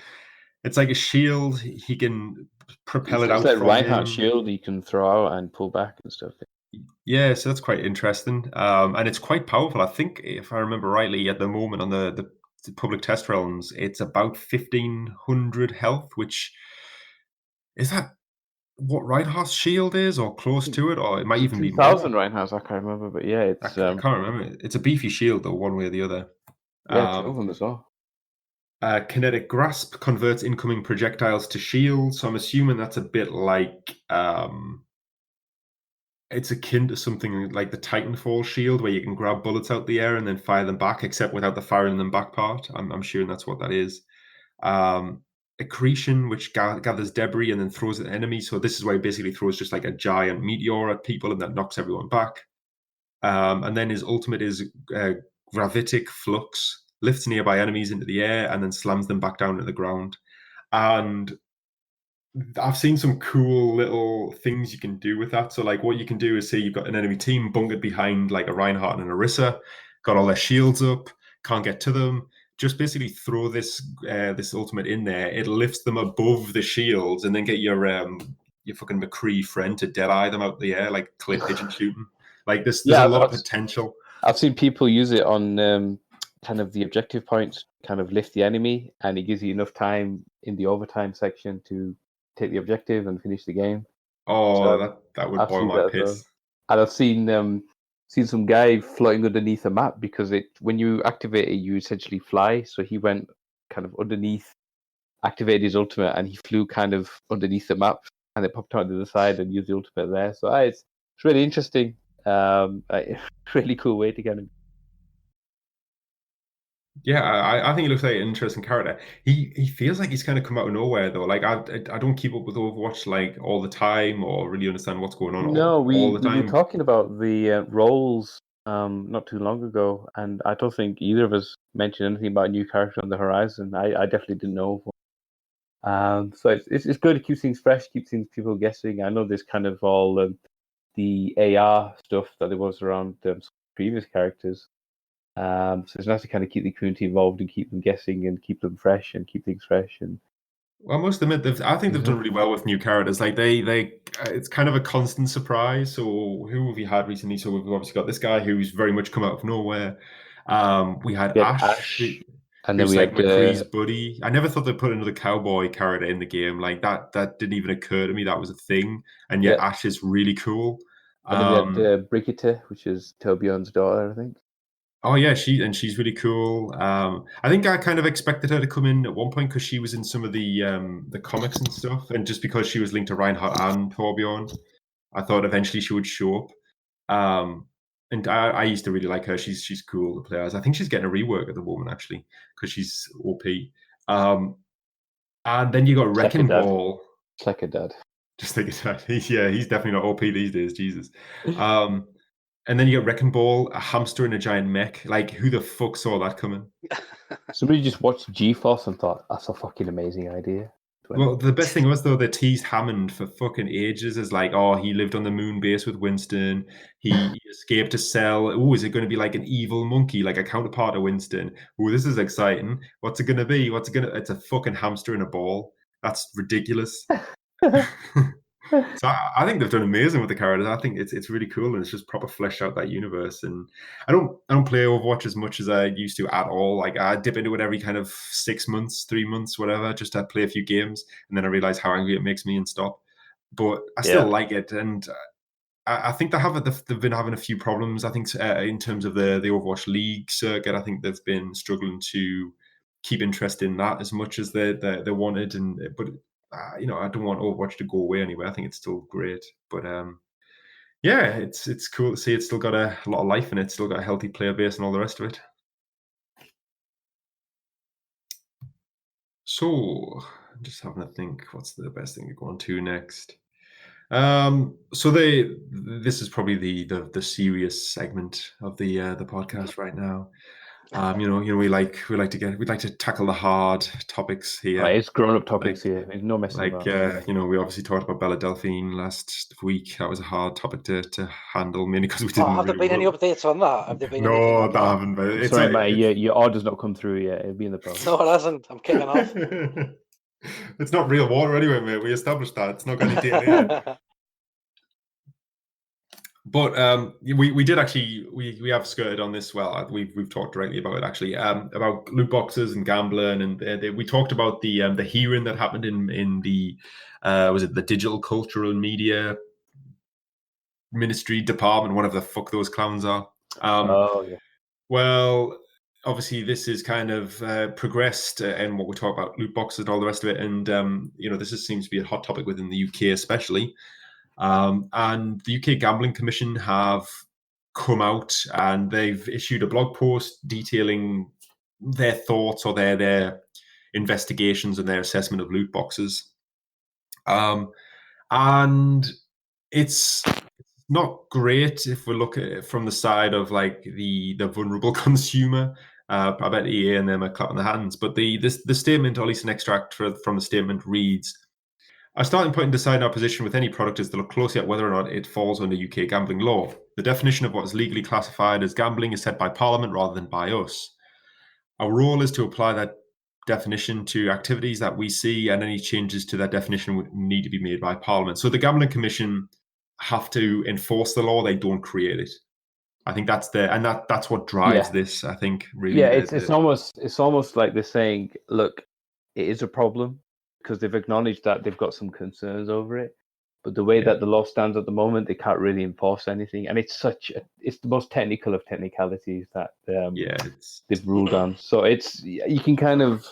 It's like a shield. He can propel it It's out like from Reinhardt's him. shield you can throw out and pull back and stuff. Yeah, so that's quite interesting. And it's quite powerful. I think, if I remember rightly, at the moment on the public test realms, it's about 1,500 health, which is that what Reinhardt's shield is, or close to it, or it might even be 2,000 more. Reinhardt's, I can't remember, but yeah, I, it's I can't remember. It's a beefy shield, though, one way or the other. yeah, 2 of them as well. Kinetic Grasp converts incoming projectiles to shields. So I'm assuming that's a bit like it's akin to something like the Titanfall shield, where you can grab bullets out the air and then fire them back, except without the firing them back part. I'm sure that's what that is. Accretion, which gathers debris and then throws it at enemies. So this is where he basically throws just like a giant meteor at people and that knocks everyone back. And then his ultimate is Gravitic Flux, lifts nearby enemies into the air and then slams them back down to the ground. And I've seen some cool little things you can do with that. So, like, what you can do is say you've got an enemy team bunkered behind like a Reinhardt and an Orisa, got all their shields up, can't get to them. Just basically throw this ultimate in there. It lifts them above the shields, and then get your fucking McCree friend to deadeye them out the air like clay pigeon shooting. Like there's a lot of potential. I've seen people use it on kind of the objective points, kind of lift the enemy, and it gives you enough time in the overtime section to take the objective and finish the game. Oh, so that would boil my piss. And I've seen some guy floating underneath a map because when you activate it, you essentially fly. So he went kind of underneath, activated his ultimate, and he flew kind of underneath the map, and it popped out to the side and used the ultimate there. So it's really interesting. Really cool way to get him. Yeah, I think he looks like an interesting character. He feels like he's kind of come out of nowhere though. Like I don't keep up with Overwatch like all the time or really understand what's going on all the time. We were talking about the roles not too long ago, and I don't think either of us mentioned anything about a new character on the horizon. I definitely didn't know. So it's good to keep things fresh, keep things people guessing. I know there's kind of all the AR stuff that there was around previous characters. So it's nice to kind of keep the community involved and keep them guessing and keep them fresh and keep things fresh. And well, I must admit, I think they've done really well with new characters. Like it's kind of a constant surprise. So who have we had recently? So we've obviously got this guy who's very much come out of nowhere. We had Ash. And then we had McCree's buddy. I never thought they'd put another cowboy character in the game. Like that didn't even occur to me. That was a thing. And yet Ash is really cool. And then we had Brigitte, which is Torbjorn's daughter, I think. Oh yeah, she's really cool. I think I kind of expected her to come in at one point because she was in some of the comics and stuff, and just because she was linked to Reinhardt and Torbjorn, I thought eventually she would show up. And I used to really like her. She's cool to play as. I think she's getting a rework at the moment actually because she's OP. And then you got Wrecking Ball. It's like a dad. Just like a dad. Yeah, he's definitely not OP these days. Jesus. And then you got Wrecking Ball, a hamster in a giant mech. Like, who the fuck saw that coming? Somebody just watched G-Force and thought, that's a fucking amazing idea. Well, the best thing was, though, they teased Hammond for fucking ages as like, oh, he lived on the moon base with Winston. He escaped a cell. Oh, is it going to be like an evil monkey, like a counterpart of Winston? Oh, this is exciting. What's it going to be? It's a fucking hamster in a ball. That's ridiculous. So I think they've done amazing with the characters. I think it's really cool, and it's just proper fleshed out that universe. And I don't play Overwatch as much as I used to at all. Like I dip into it every kind of 6 months, 3 months, whatever, just to play a few games, and then I realize how angry it makes me and stop. But I still like it, and I think they've been having a few problems. I think in terms of the Overwatch League circuit, I think they've been struggling to keep interest in that as much as they wanted. But I don't want Overwatch to go away anyway. I think it's still great, but yeah, it's cool to see it's still got a lot of life in it. Still got a healthy player base and all the rest of it. So just having to think, what's the best thing to go on to next? So this is probably the serious segment of the podcast right now. We like to tackle the hard topics here. Right, it's grown up topics here. There's no messing about. We obviously talked about Bella Delphine last week. That was a hard topic to handle, mainly because we didn't. Have there been any updates on that? Have there been? No, there haven't. But sorry, mate. Your order's not come through yet. It'll be in the post. No, it hasn't. I'm kicking off. It's not real water anyway, mate. We established that. It's not got any DNA in it. But we did actually we have skirted on this. Well, we've talked directly about it actually, about loot boxes and gambling, and we talked about the hearing that happened in the was it the Digital Cultural and Media Ministry Department, whatever the fuck those clowns are. Oh yeah. Well, obviously this is kind of progressed, and what we talk about loot boxes and all the rest of it, and this seems to be a hot topic within the UK especially. And the UK Gambling Commission have come out and they've issued a blog post detailing their thoughts or their investigations and their assessment of loot boxes. And it's not great if we look at it from the side of like the vulnerable consumer. I bet EA and them are clapping their hands. But the statement, or at least an extract from the statement, reads: "Our starting point in deciding our position with any product is to look closely at whether or not it falls under UK gambling law. The definition of what is legally classified as gambling is set by Parliament rather than by us. Our role is to apply that definition to activities that we see, and any changes to that definition would need to be made by Parliament." So the Gambling Commission have to enforce the law; they don't create it. I think that's that's what drives this. I think really. Yeah, it's almost like they're saying, look, it is a problem because they've acknowledged that they've got some concerns over it, but the way that the law stands at the moment, they can't really enforce anything, and it's the most technical of technicalities that they've ruled on. So you can kind of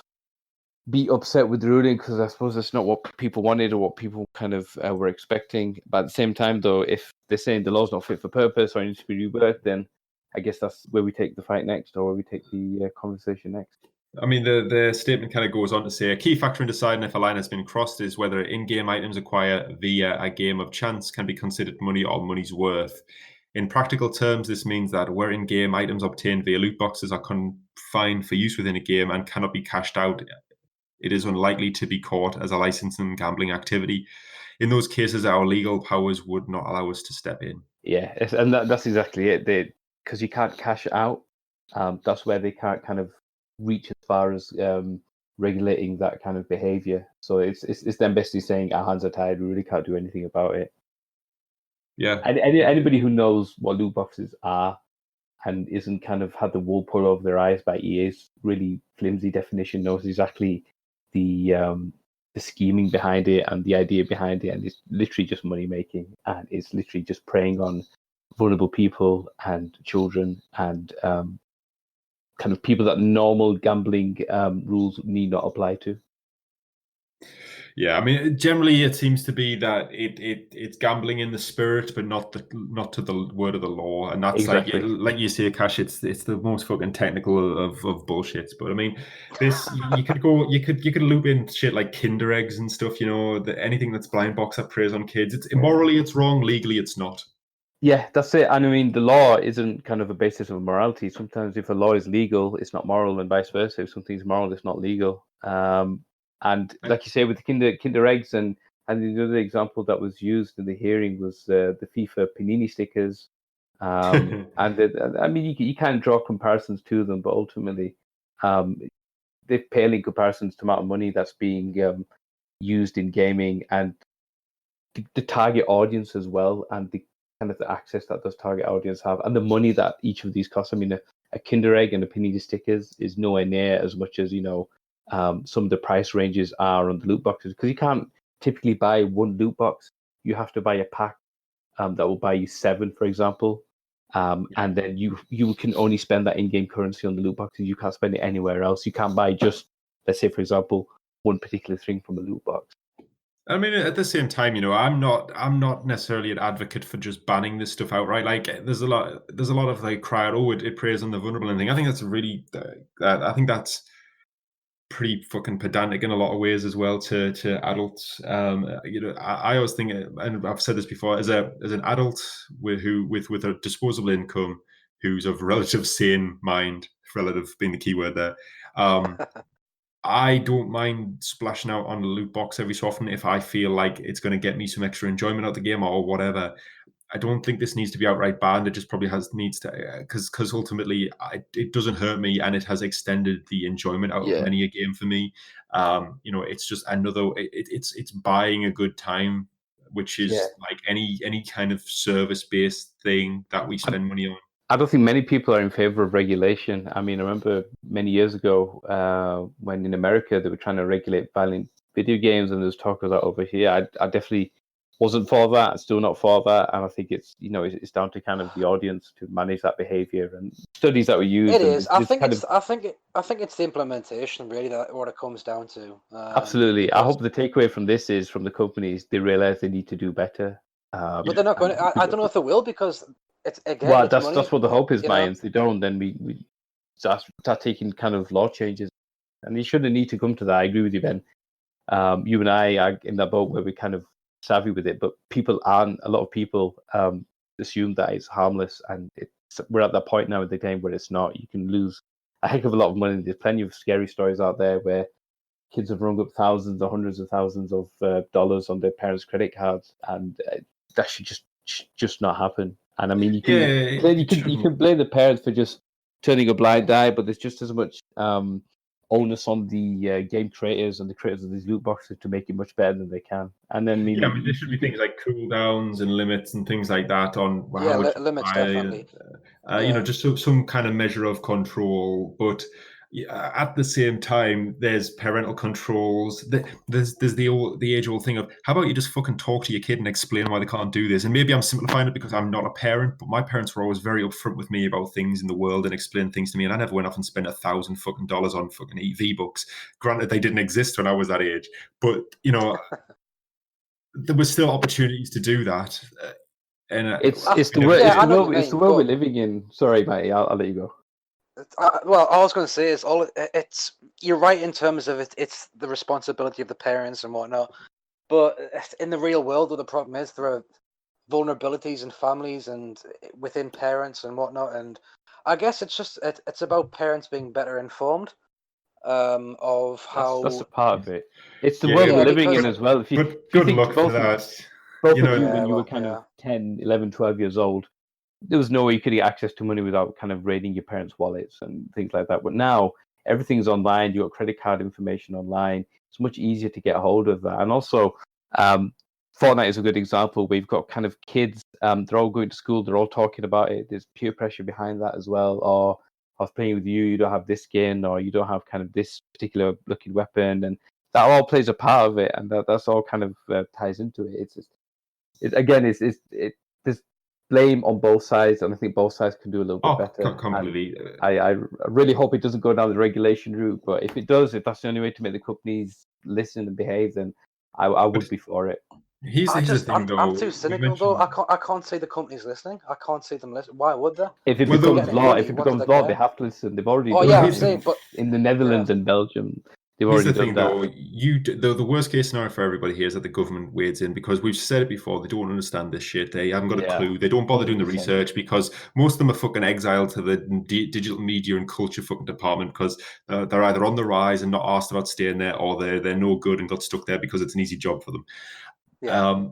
be upset with the ruling because I suppose it's not what people wanted or what people kind of were expecting. But at the same time, though, if they're saying the law's not fit for purpose or it needs to be reworked, then I guess that's where we take the fight next, or where we take the conversation next. I mean, the statement kind of goes on to say a key factor in deciding if a line has been crossed is whether in-game items acquired via a game of chance can be considered money or money's worth. In practical terms, this means that where in-game items obtained via loot boxes are confined for use within a game and cannot be cashed out, it is unlikely to be caught as a licensing gambling activity. In those cases, our legal powers would not allow us to step in. Yeah, and that's exactly it. Because you can't cash it out, that's where they can't kind of reach as far as regulating that kind of behavior. So it's them basically saying our hands are tied. We really can't do anything about it. Yeah. And anybody who knows what loot boxes are and isn't kind of had the wool pulled over their eyes by EA's really flimsy definition knows exactly the scheming behind it and the idea behind it, and it's literally just money making, and it's literally just preying on vulnerable people and children and kind of people that normal gambling rules need not apply to. Yeah, I mean, generally it seems to be that it's gambling in the spirit, but not to the word of the law, and that's exactly. like you say, Cash. It's the most fucking technical of bullshits. But I mean, this you could loop in shit like Kinder eggs and stuff. Anything that's blind box that preys on kids. It's immorally, it's wrong. Legally, it's not. Yeah, that's it. And I mean, the law isn't kind of a basis of morality. Sometimes if a law is legal, it's not moral, and vice versa. If something's moral, it's not legal. And like you say, with the Kinder eggs, and the other example that was used in the hearing was the FIFA Panini stickers. And I mean, you can draw comparisons to them, but ultimately, they pale in comparisons to the amount of money that's being used in gaming and the target audience as well, and the kind of the access that those target audience have, and the money that each of these costs. I mean, a Kinder egg and a Panini stickers is nowhere near as much as some of the price ranges are on the loot boxes, because you can't typically buy one loot box. You have to buy a pack that will buy you 7, for example, and then you can only spend that in-game currency on the loot boxes. You can't spend it anywhere else. You can't buy just, let's say, for example, one particular thing from a loot box. I mean, at the same time, I'm not necessarily an advocate for just banning this stuff outright. Like, there's a lot of like cry out, oh, it preys on the vulnerable and thing. I think that's really, I think that's pretty fucking pedantic in a lot of ways as well to adults. I always think, and I've said this before, as an adult with a disposable income, who's of relative sane mind, relative being the key word there. I don't mind splashing out on a loot box every so often if I feel like it's going to get me some extra enjoyment out of the game or whatever. I don't think this needs to be outright banned. It just probably needs to, because ultimately it doesn't hurt me, and it has extended the enjoyment out of many a game for me. It's just another. It's buying a good time, which is like any kind of service-based thing that we spend money on. I don't think many people are in favor of regulation. I mean, I remember many years ago when in America they were trying to regulate violent video games, and there's talk of that over here. I definitely wasn't for that. Still not for that. And I think it's down to kind of the audience to manage that behavior and studies that were used. It is. I think it's the implementation really that what it comes down to. Absolutely. I hope the takeaway from this is from the companies they realize they need to do better. But they're not going. I don't know if they will, because it's again. Well, it's that's money, what the hope is, Maya. know? If they don't, then we start taking kind of law changes, and they shouldn't need to come to that. I agree with you, Ben. You and I are in that boat where we're kind of savvy with it, but people aren't. A lot of people assume that it's harmless, and we're at that point now in the game where it's not. You can lose a heck of a lot of money. There's plenty of scary stories out there where kids have rung up thousands or hundreds of thousands of dollars on their parents' credit cards, and that should just not happen. And I mean, you can blame the parents for just turning a blind eye, but there's just as much onus on the game creators and the creators of these loot boxes to make it much better than they can. And then there should be things like cooldowns and limits and things like that on how much limits definitely. Just some kind of measure of control, but. At the same time, there's parental controls. There's the age-old thing of how about you just fucking talk to your kid and explain why they can't do this. And maybe I'm simplifying it because I'm not a parent, but my parents were always very upfront with me about things in the world and explained things to me. And I never went off and spent $1,000 fucking dollars on fucking V-Bucks. Granted, they didn't exist when I was that age, but there were still opportunities to do that. And it's the world we're living in. Sorry, mate, I'll let you go. Well, all I was going to say is you're right in terms of it's the responsibility of the parents and whatnot, but in the real world, the problem is there are vulnerabilities in families and within parents and whatnot, and I guess it's about parents being better informed of how. That's a part of it. It's the world we're living in as well. Good luck for that. Both of you, when you were kind of 10, 11, 12 years old, there was no way you could get access to money without kind of raiding your parents' wallets and things like that. But now everything's online. You got credit card information online. It's much easier to get a hold of that. And also, Fortnite is a good example. We've got kind of kids. They're all going to school. They're all talking about it. There's peer pressure behind that as well. Or I was playing with you. You don't have this skin, or you don't have kind of this particular looking weapon, and that all plays a part of it. And that's all kind of ties into it. There's blame on both sides, and I think both sides can do a little bit better. Completely. I really hope it doesn't go down the regulation route, but if it does, if that's the only way to make the companies listen and behave, then I would be for it. Here's the thing, though. I'm too cynical, though. I can't see the companies listening. I can't see them listen. Why would they? If it becomes law, they have to listen. They've already done I'm saying, but in the Netherlands and Belgium. Here's the thing, though. The worst case scenario for everybody here is that the government wades in, because we've said it before. They don't understand this shit. They haven't got a clue. They don't bother doing the research because most of them are fucking exiled to the digital media and culture fucking department because they're either on the rise and not asked about staying there, or they're no good and got stuck there because it's an easy job for them. Yeah.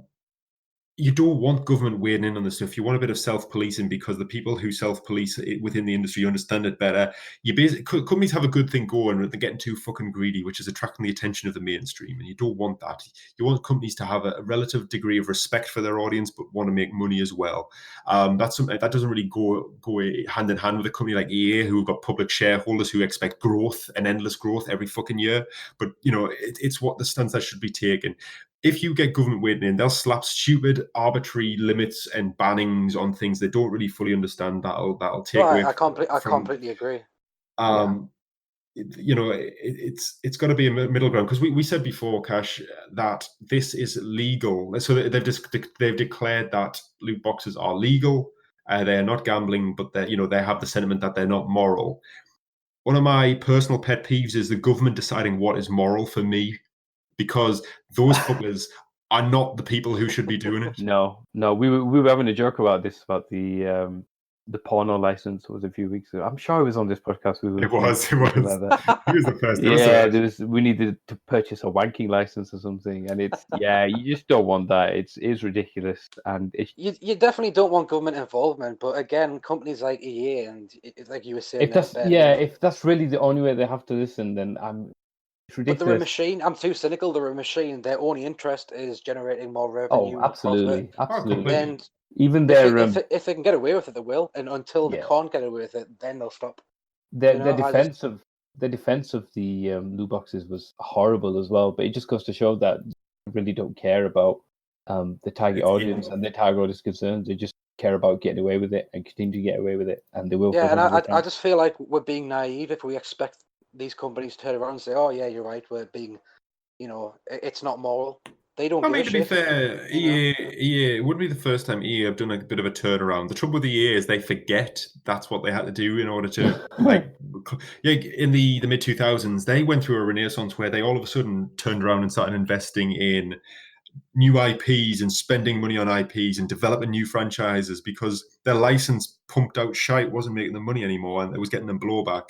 You don't want government wading in on this stuff. You want a bit of self-policing, because the people who self-police within the industry understand it better. Companies have a good thing going, but they're getting too fucking greedy, which is attracting the attention of the mainstream, and you don't want that. You want companies to have a relative degree of respect for their audience, but want to make money as well. That's something that doesn't really go hand in hand with a company like EA, who've got public shareholders who expect growth and endless growth every fucking year. But it's what the stance that should be taken. If you get government wading in, they'll slap stupid, arbitrary limits and bannings on things they don't really fully understand. That'll take away. I completely agree. It's got to be a middle ground, because we said before, Cash, that this is legal. So they've declared that loot boxes are legal. They are not gambling, but they have the sentiment that they're not moral. One of my personal pet peeves is the government deciding what is moral for me, because those fuckers are not the people who should be doing it. No, we were having a joke about this, about the the porno license was a few weeks ago. I'm sure it was on this podcast. It was. Like that. He was the first. Yeah, we needed to purchase a wanking license or something, and it's you just don't want that. It's ridiculous, and you definitely don't want government involvement. But again, companies like EA and like you were saying, if that's really the only way they have to listen, then it's ridiculous. But they're a machine. I'm too cynical. They're a machine. Their only interest is generating more revenue. Oh, absolutely, absolutely. And even their if they can get away with it, they will. And until they can't get away with it, then they'll stop. Their defense of the loot boxes was horrible as well. But it just goes to show that they really don't care about the target audience and their target audience concerns. They just care about getting away with it and continue to get away with it, and they will. Yeah, and I just feel like we're being naive if we expect these companies to turn around and say, "Oh yeah, you're right. We're being, it's not moral." They don't. I mean, to be fair, EA, it wouldn't be the first time EA have done a bit of a turnaround. The trouble with EA is they forget that's what they had to do in order to in the mid 2000s, they went through a renaissance where they all of a sudden turned around and started investing in new IPs and spending money on IPs and developing new franchises because their license pumped out shite wasn't making them money anymore and it was getting them blowback.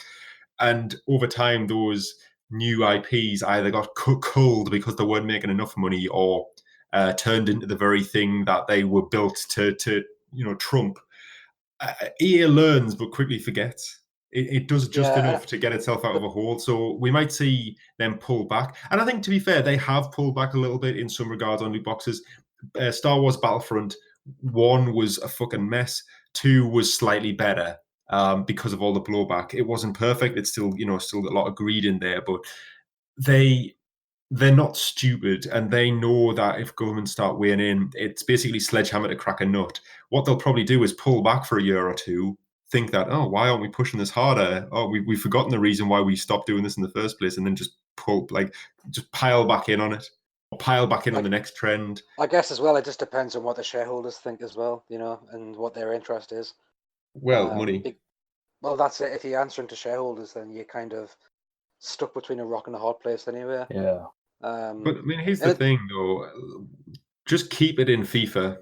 And over time, those new IPs either got culled because they weren't making enough money or turned into the very thing that they were built to trump. EA learns but quickly forgets. It does just enough to get itself out of a hole. So we might see them pull back. And I think, to be fair, they have pulled back a little bit in some regards on loot boxes. Star Wars Battlefront 1 was a fucking mess. 2 was slightly better. Because of all the blowback. It wasn't perfect. It's still, still a lot of greed in there, but they're not stupid and they know that if governments start weighing in, it's basically sledgehammer to crack a nut. What they'll probably do is pull back for a year or two, think that, oh, why aren't we pushing this harder? Oh, we've forgotten the reason why we stopped doing this in the first place, and then just pile back in on it. Or pile back in on the next trend. I guess as well, it just depends on what the shareholders think as well, and what their interest is. Well, money. Well, that's it. If you're answering to shareholders, then you're kind of stuck between a rock and a hard place anyway. Yeah. But I mean, here's the thing, though. Just keep it in FIFA.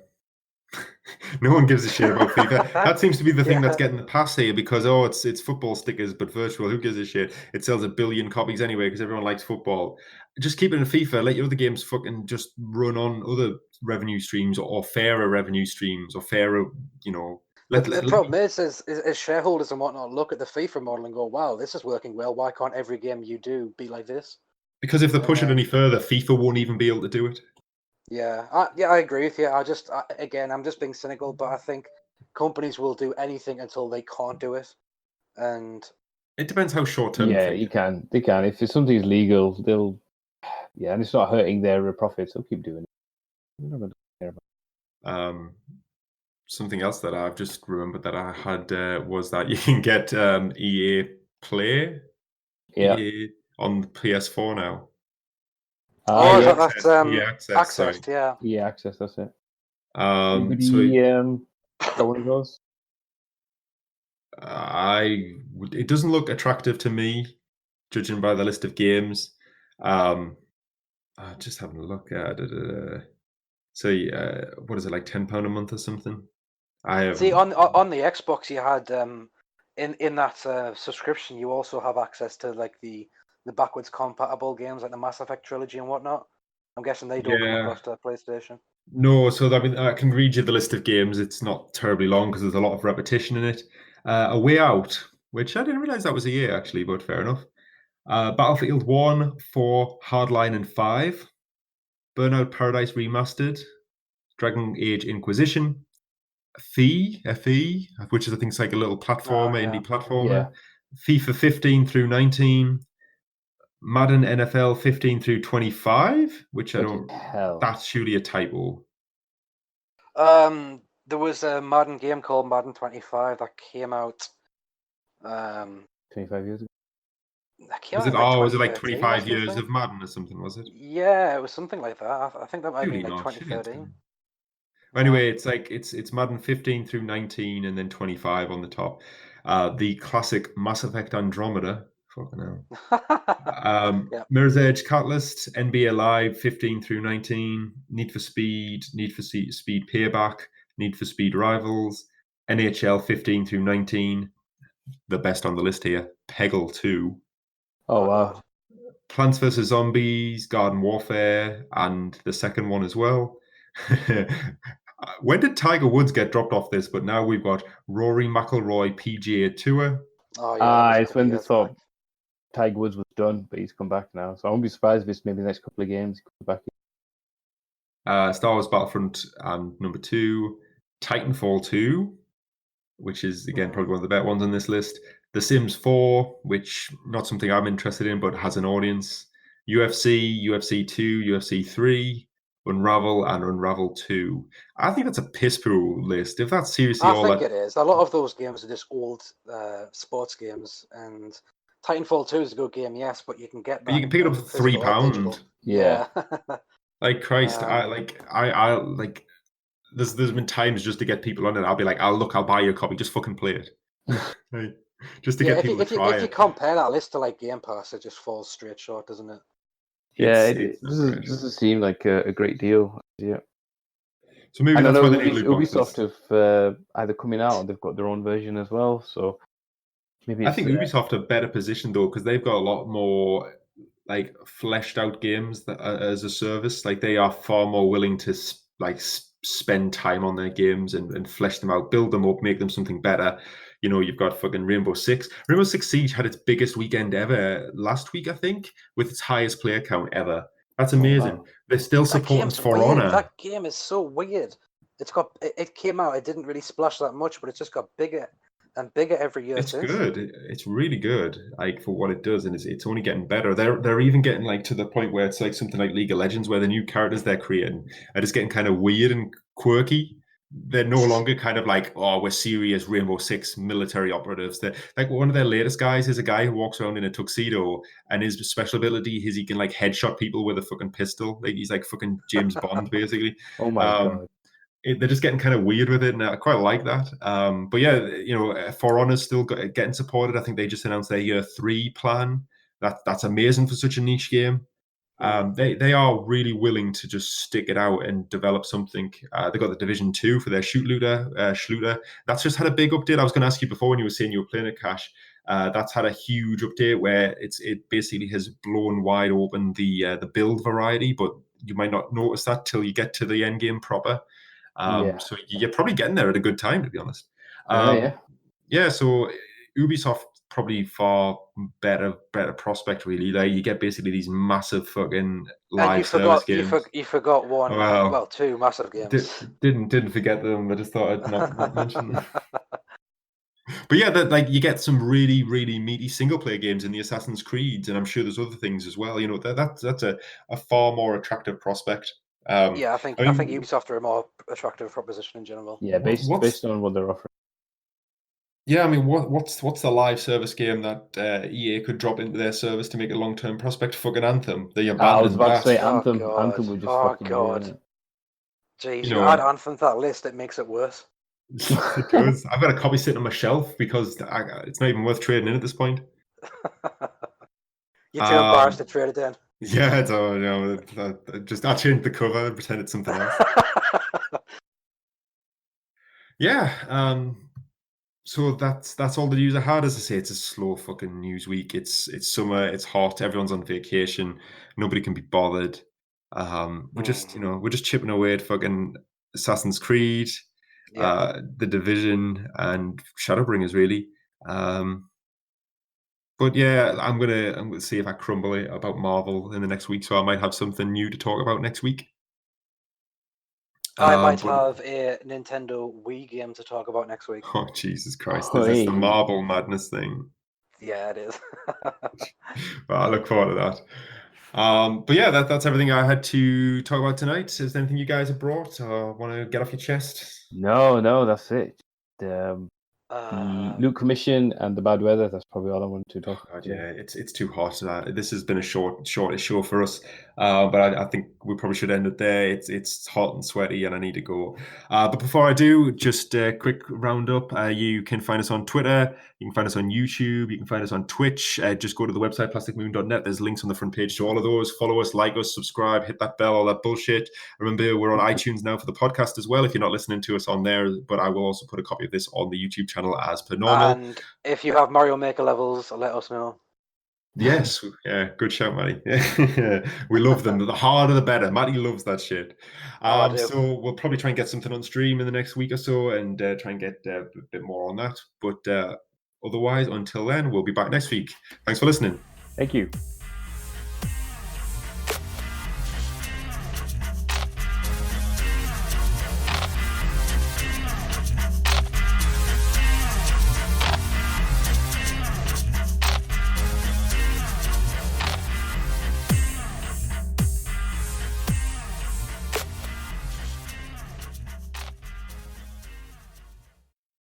No one gives a shit about FIFA. That seems to be the thing that's getting the pass here because, it's football stickers, but virtual. Who gives a shit? It sells 1 billion copies anyway because everyone likes football. Just keep it in FIFA. Let your other games fucking just run on other revenue streams or fairer revenue streams or fairer, The problem is shareholders and whatnot look at the FIFA model and go, "Wow, this is working well. Why can't every game you do be like this?" Because if they push it any further, FIFA won't even be able to do it. Yeah, I agree with you. I'm just being cynical, but I think companies will do anything until they can't do it, and it depends how short term. Yeah, they can. If something's legal, they'll. Yeah, and it's not hurting their profits. They'll keep doing it. They're not going to care about it. Something else that I've just remembered that I had was that you can get EA Play on the PS4 now. That's EA Access. EA Access, that's it. Anybody got one of those? It doesn't look attractive to me, judging by the list of games. Just having a look at it. So, what is it, like £10 a month or something? See, on the Xbox, you had in that subscription, you also have access to like the backwards compatible games like the Mass Effect trilogy and whatnot. I'm guessing they don't come across to PlayStation. No, so I can read you the list of games. It's not terribly long because there's a lot of repetition in it. A Way Out, which I didn't realize that was a year actually, but fair enough. Battlefield 1, 4, Hardline, and 5. Burnout Paradise Remastered. Dragon Age Inquisition. FE, which is I think it's like a little platformer, indie platformer. FIFA 15 through 19. Madden NFL 15 through 25, which that's surely a typo. There was a Madden game called Madden 25 that came out 25 years ago. Was it like 25 years of Madden or something, was it? Yeah, it was something like that. I think that might be like 2013. Anyway, it's Madden 15 through 19 and then 25 on the top. The classic Mass Effect Andromeda. Fucking hell. Mirror's Edge Catalyst, NBA Live 15 through 19, Need for Speed Payback, Need for Speed Rivals, NHL 15 through 19, the best on the list here, Peggle 2. Oh, wow. God. Plants vs. Zombies, Garden Warfare, and the second one as well. When did Tiger Woods get dropped off this? But now we've got Rory McIlroy PGA Tour. Oh yeah, that was a It's couple when of they years thought back. Tiger Woods was done, but he's come back now. So I won't be surprised if it's maybe the next couple of games he comes back. Star Wars Battlefront number 2, Titanfall 2, which is again probably one of the better ones on this list. The Sims 4, which not something I'm interested in, but has an audience. UFC, UFC 2, UFC 3, Unravel, and Unravel 2. I think that's a piss poor list. If that's seriously I all think that, it is. A lot of those games are just old sports games, and Titanfall 2 is a good game, yes, but you can get but you that can pick it up in for physical or digital. £3. Yeah. Like Christ, I Um, like. There's been times just to get people on it. I'll be like, I'll buy you a copy. Just fucking play it. Right? Just to yeah, get people to try if you it. compare that list to like Game Pass, it just falls straight short, doesn't it? Yeah, It's not great. doesn't seem like a great deal. Yeah. So maybe And I that's know why they need loot boxes. Ubisoft have either coming out or they've got their own version as well. So maybe I it's think Ubisoft are better positioned though because they've got a lot more like fleshed out games that as a service. Like they are far more willing to spend time on their games and flesh them out, build them up, make them something better. You know, you've got fucking Rainbow Six. Rainbow Six Siege had its biggest weekend ever last week, I think, with its highest player count ever. That's amazing. wow. They're still That supporting game's For weird. Honor. That game is so weird. It came out. It didn't really splash that much, but it just got bigger and bigger every year It's since. good. It's really good, like for what it does, and it's only getting better. They're even getting like to the point where it's like something like League of Legends, where the new characters they're creating are just getting kind of weird and quirky. They're no longer kind of like, oh, we're serious Rainbow Six military operatives. They're like one of their latest guys is a guy who walks around in a tuxedo, and his special ability is he can like headshot people with a fucking pistol. Like he's like fucking James Bond, basically. Oh my god. They're just getting kind of weird with it, and I quite like that. But yeah, you know, For Honor's still getting supported. I think they just announced their year 3 plan. That's amazing for such a niche game. They are really willing to just stick it out and develop something. They got the Division 2 for their Schluter. That's just had a big update. I was going to ask you before when you were saying you were playing it, Cash. That's had a huge update where it basically has blown wide open the build variety, but you might not notice that till you get to the end game proper. Yeah. So you're probably getting there at a good time, to be honest. Yeah. Yeah, so Ubisoft probably far better prospect really. Like you get basically these massive fucking And live service games. you forgot one. Well, Two massive games. didn't forget them. I just thought I'd not mention them. But yeah, like you get some really meaty single player games in the Assassin's Creeds, and I'm sure there's other things as well. You know, that's a far more attractive prospect. Yeah, I think Ubisoft are a more attractive proposition in general. Yeah, based on what they're offering. Yeah, I mean, what's the live service game that EA could drop into their service to make a long-term prospect? Fucking Anthem. They abandoned I was about to say that. Anthem. God. Anthem would just Oh, fucking God. ruin it. Jeez, You you know, add Anthem to that list, it makes it worse. It does. I've got a copy sitting on my shelf because it's not even worth trading in at this point. You're too embarrassed to trade it in. Yeah, it's, you know, I'll change the cover and pretend it's something else. Yeah. So that's all the news I had. As I say, it's a slow fucking news week. It's summer. It's hot. Everyone's on vacation. Nobody can be bothered. We're just chipping away at fucking Assassin's Creed, The Division, and Shadowbringers really. But yeah, I'm gonna see if I crumble it about Marvel in the next week. So I might have something new to talk about next week. I might have a Nintendo Wii game to talk about next week. Oh Jesus Christ! Is this the Marvel madness thing? Yeah, it is. Well, I look forward to that. But yeah, that's everything I had to talk about tonight. Is there anything you guys have brought or want to get off your chest? No, that's it. The Loot Commission and the bad weather. That's probably all I wanted to talk about. God, yeah, it's too hot. This has been a shortish show for us. But I think we probably should end it there. It's hot and sweaty, and I need to go. But before I do, just a quick roundup. You can find us on Twitter. You can find us on YouTube. You can find us on Twitch. Just go to the website plasticmoon.net. There's links on the front page to all of those. Follow us, like us, subscribe, hit that bell, all that bullshit. Remember, we're on iTunes now for the podcast as well. If you're not listening to us on there, but I will also put a copy of this on the YouTube channel as per normal. And if you have Mario Maker levels, let us know. Yes, yeah, good shout, Matty. Yeah, we love them. The harder the better. Matty loves that shit. I do. So we'll probably try and get something on stream in the next week or so, and try and get a bit more on that. But otherwise, until then, we'll be back next week. Thanks for listening. Thank you.